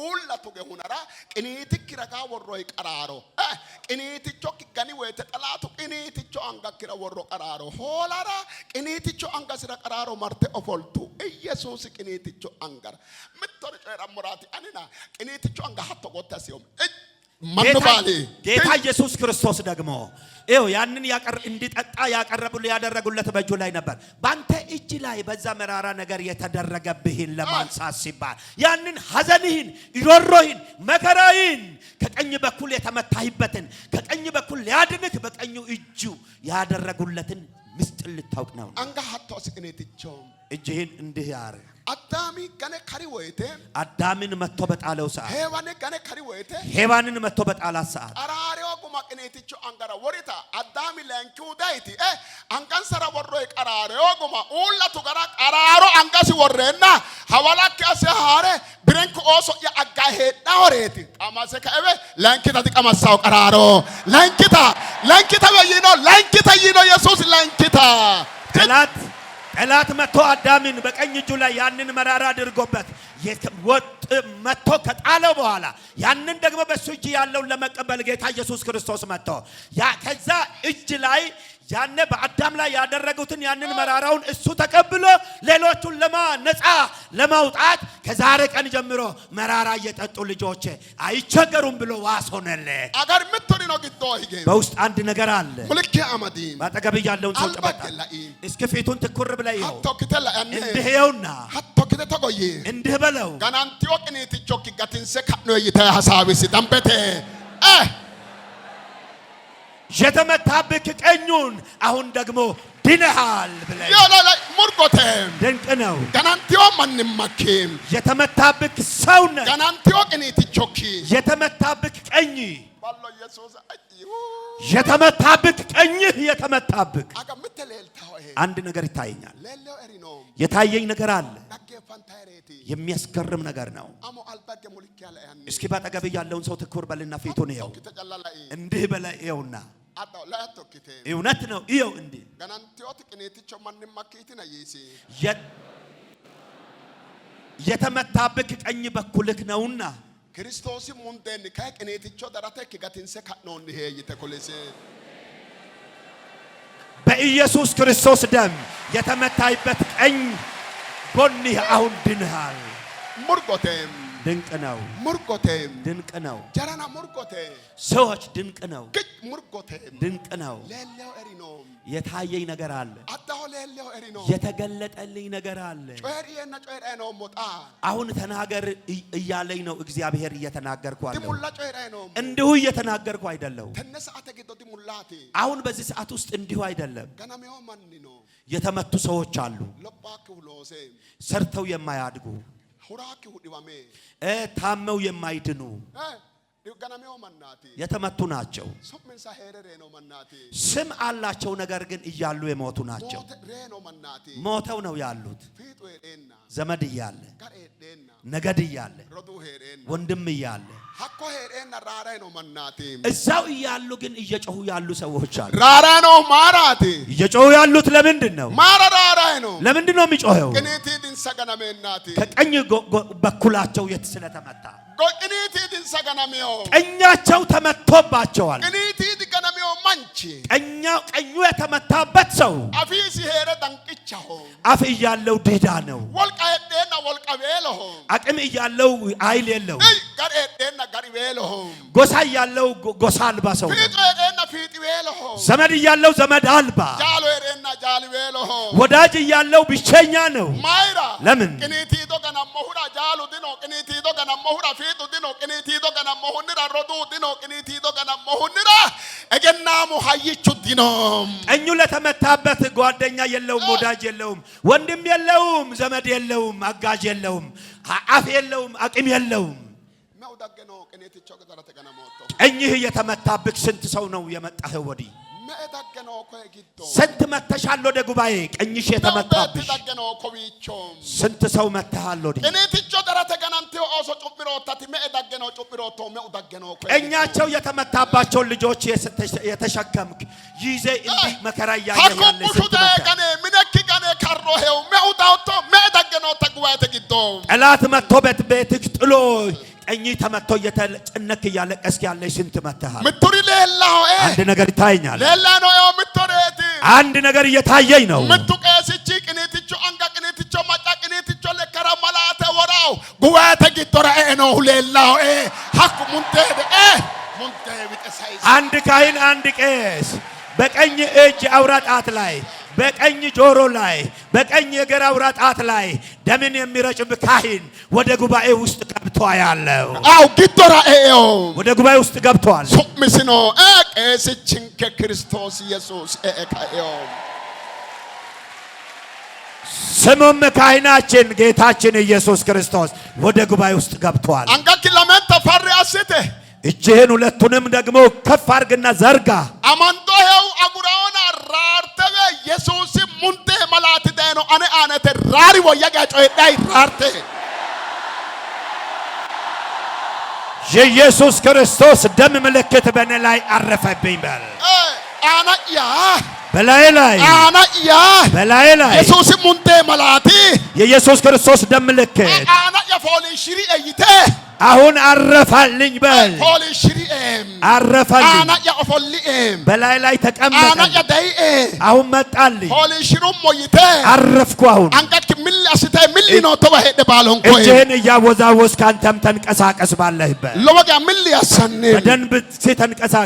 ኡላ ቱገ ሁነራ ቅኔት ክረጋ ወሮይ ቀራሮ ቅኔትቾ kiggani ወይተ ጠላቱ ቅኔትቾ አንጋ ክረ ወሮ ቀራሮ ሆላራ ቅኔትቾ አንጋ ስራ ቀራሮ ማርቴ ኦፎልቱ ኢየሱስ ቅኔትቾ አንጋር ምትወር ጨራ ሙራቲ አኒና ቅኔትቾ አንጋ ሀቶ ጎታሲዮም ማንባሊ ጌታ ኢየሱስ ክርስቶስ ደግሞ ኤው ያንን እንዲጠጣ ያደረጉለት በእጁ ላይ ነበር። ባንተ እጅ ላይ በዛ መራራ ነገር የተደረገብህን ለማንሳት ሲባል ያንን ሐዘንህን ሮሮህን መከራህን ከቀኝ በኩል የተመታህበትን ከቀኝ በኩል ሊያድንህ በቀኙ እጁ ያደረጉለትን ምስጢር ልታውቅ ነው። አንጋ ሀቶ ስቅኔትቾ እጅህን እንዲህ ያር አዳሚ ገነ ከሪ ወይቴ አዳምን መጥቶ በጣለው ሰዓት ሄዋን ገነ ከሪ ወይቴ ሄዋንን መጥቶ በጣላት ሰዓት ቀራሪዮ ጉማ ቅኔትቾ አንጋራ ወሪታ አዳሚ ለንኪው ዳይቲ angan sara worro qarare oguma ulla tu gara qararo angasi worrenna hawalakki ase hare birenku oso ya agga hedda horeti qamase kaebe lankita di qamasaw qararo lankita yino yesus lankita ጠላት መጥቶ አዳምን በቀኝ እጁ ላይ ያንን መራራ አድርጎበት ወጥ መጥቶ ከጣለ በኋላ ያንን ደግሞ በሱ እጅ ያለውን ለመቀበል ጌታ ኢየሱስ ክርስቶስ መጥቶ ያ ከዛ እጅ ላይ ያነ በአዳም ላይ ያደረጉትን ያንን መራራውን እሱ ተቀብሎ ሌሎቹን ነፃ ለማውጣት ከዛሬ ቀን ጀምሮ መራራ እየጠጡ ልጆቼ አይቸገሩም ብሎ ዋሶነለ አገር ምትሪ ነው ግዶ ይገ በውስጥ አንድ ነገር አለ ሙልክ አመዲ ባጠገብ ያለውን ሰው ጨበጣ እስከ ፊቱን ትኩር ብለህ ይኸው ሀቶ ከተላ ያኔ እንደሄውና ሀቶ ከተ ተቆይ እንደ በለው ጋናንቲዮ ቅኔት ቾክ ጋቲንሰ ካኖ ይታ ሐሳብስ ዳምበቴ የተመታብክ ቀኙን አሁን ደግሞ ድነሃል ብለህ ያላ ሙርጎቴም ድንቅ ነው ጋናንቲዮ ማንም ማኪም የተመታብክ ሰውነ ጋናንቲዮ ቅኔት ቾክ የተመታብክ ቀኝ ባሎ ኢየሱስ የተመታብክ ቀኝህ የተመታብክ አቀምተለልታው ይሄ አንድ ነገር ይታየኛል ለለው ኤሪኖ የታየኝ ነገር አለ ዳገፋንታይሬቲ የሚያስገርም ነገር ነው አሞ አልባገ ሙልክ ያለ ያኔ እስኪ ባጠገብ ያለውን ሰው ትኩር በልና ፊቱን ይኸው እንዲህ በላይ ይኸውና አጣው ለአቶክቴ እውነት ነው ይኸው እንዲህ ጋናንቲዮት ቅኔትቾ ማንም ማኪቲና ይሲ የተመታብክ ቀኝ በኩልክ ነውና ክርስቶስ ሙንደን ከቅኔትቾ ደራተክ ጋቲንሰ ካኖን ይሄ ይተኮለሰ በኢየሱስ ክርስቶስ ደም የተመታይበት ቀኝ ጎንህ አሁን ድንሃል ሙርጎቴም ድንቅ ነው ሙርጎቴም ድንቅ ነው ጀራና ሙርጎቴ ሰዎች ድንቅ ነው ግጭ ሙርጎቴም ድንቅ ነው ለለው ኤሪኖ የታየኝ ነገር አለ አጣው ለለው ኤሪኖ የተገለጠልኝ ነገር አለ ጮሪየና ጮሪ ነው ሞጣ አሁን ተናገር እያለኝ ነው እግዚአብሔር እየተናገርኩ አለ ዲሙላ ጮሪ ነው እንዲሁ እየተናገርኩ አይደለም ተነሳተ ግዶ ዲሙላቲ አሁን በዚህ ሰዓት ውስጥ እንዲሁ አይደለም ገናሜው ማን ነው የተመቱ ሰዎች አሉ ለባክ ብሎሴ ሰርተው የማያድጉ ሁራኪ ሁዲዋሜ ታመው የማይድኑ ገናሜው ማናቲ የተመቱ ናቸው ሶምንሳ ሄረሬ ነው ማናቲ ስም አላቸው ነገር ግን እያሉ የሞቱ ናቸው ሞተው ነው ያሉት ፊቱ ሄደና ዘመድ እያለ ጋር ሄደና ነገድ እያለ ሮዱ ሄደና ወንድም እያለ ሀኮ ሄደና ራራ ነው ማናቲ እዛው እያሉ ግን እየጮሁ ያሉ ሰዎች አሉ ራራ ነው ማራቲ እየጮሁ ያሉት ለምንድን ነው ማራራ ነው ለምንድን ነው የሚጮኸው ቅኔቲ ድንሰገናሜናቲ ከቀኝ በኩላቸው ስለተመታ ቅኔቲ ድንሰገናሜው ቀኛቸው ተመቶባቸዋል ቅኔቲ ድገናሜው ማንቺ ቀኙ የተመታበት ሰው አፊሲ ሄረ danqichaho አፍ እያለው ዲዳ ነው ወልቃ ሄደና ወልቃ ቤለሆ አቅም እያለው አይል የለው ጋር ሄደና ጋር ቤለሆ ጎሳ እያለው ጎሳ አልባ ሰው ፊት ሄደና ፊት ቤለሆ ዘመድ እያለው ዘመድ አልባ ጃሎ ሄደና ጃል ቤለሆ ወዳጅ እያለው ብቸኛ ነው ማይራ ለምን ቅኔቲ ዶገና መሁራ ጃሉ ዲኖ ቅኔቲ ዶገና መሁራ ፊቱ ዲኖ ቅኔቲ ዶገና መሁንራ ሮዱ ዲኖ ቅኔቲ ዶገና መሁንራ እገናሙ ሀይቹ ዲኖ ቀኙ ለተመታበት ጓደኛ የለውም ወዳጅ የለውም ወንድም የለውም ዘመድ የለውም አጋዥ የለውም አፍ የለውም አቅም የለውም ማውዳገኖ ቅኔቲ ቾገራ ተገና ሞቶ ቀኝህ የተመታብክ ስንት ሰው ነው የመጣኸው ወዲ ማውዳገኖ ኮጊዶ ስንት መተሻል ወደ ጉባኤ ቀኝሽ የተመታብሽ ማውዳገኖ ኮቢቾ ስንት ሰው መተሃል ወዲ ቅኔቲ ቾገራ ተገናንቴ ኦሶ ጩብሮታቲ ማውዳገኖ ጩብሮቶ ማውዳገኖ ቀኛቸው የተመታባቸው ልጆች የተሸከምክ ይዜ እንዲ መከራ ያያለ ስንት ቀኔ ምንክ ቀኔ ካሮሄው ማውዳውቶ ማውዳገኖ ተግዋተ ግዶ ጠላት መጥቶ ቤትክ ጥሎ ቀኝ ተመቶ እየተጨነክ ያለቀስክ ያለ ስንት መተሃል ምትሪ ለላው አንድ ነገር ይታየኛል ለላ ነው ያው ምትሪቲ አንድ ነገር እየታየኝ ነው ምትቀስቺ ቅኔትቾ አንጋ ቅኔትቾ ማጫ ቅኔትቾ ለከራ ማላተ ወራው ጉዋተ ግዶራ ነው ለላው ሐቅ ሙንቴደ ሙንቴ ቢቀሳይ አንድ ካህን አንድ ቄስ በቀኝ እጅ አውራ ጣት ላይ በቀኝ ጆሮ ላይ በቀኝ እግር አውራ ጣት ላይ ደምን የሚረጭብ ካህን ወደ ጉባኤ ውስጥ ገብቷል ያለው አው ግዶራ ወደ ጉባኤ ውስጥ ገብቷል ሶምስኖ ቄስችን ከክርስቶስ ኢየሱስ ካዮ ስሙም ካህናችን ጌታችን ኢየሱስ ክርስቶስ ወደ ጉባኤ ውስጥ ገብቷል አንጋክ ለምን ተፈሪያስተ እጅህን ሁለቱንም ደግሞ ከፍ አድርግና ዘርጋ አማንዶው አጉራውና ራርተበ Rari woyyaga coydhay rarte. የኢየሱስ ክርስቶስ ደም ምልክት በእኔ ላይ አረፈብኝ በል። አናያ በላይ ላይ አናያ በላይ ላይ ኢየሱስ ሙንቴ መላቲ የኢየሱስ ክርስቶስ ደም ምልክት አናያ ፎሊ ሽሪ እይቴ አሁን አረፋልኝ በል። ፎሊ ሽሪ አረፋልኝ አናያ ፎሊ በላይ ላይ ተቀመጠ። አናያ ዳይ አሁን መጣልኝ። ፎሊ ሽሩም ሞይቴ አረፍኩ። አሁን አንቀክ ሚል አስተ ሚል ነው ተወሄደ ባልሆን ኮይ እጅህን እያወዛወዝክ አንተም ተንቀሳቀስ ባለህበት ለወጋ ሚል ያሰነ በደንብ ተንቀሳቀስ።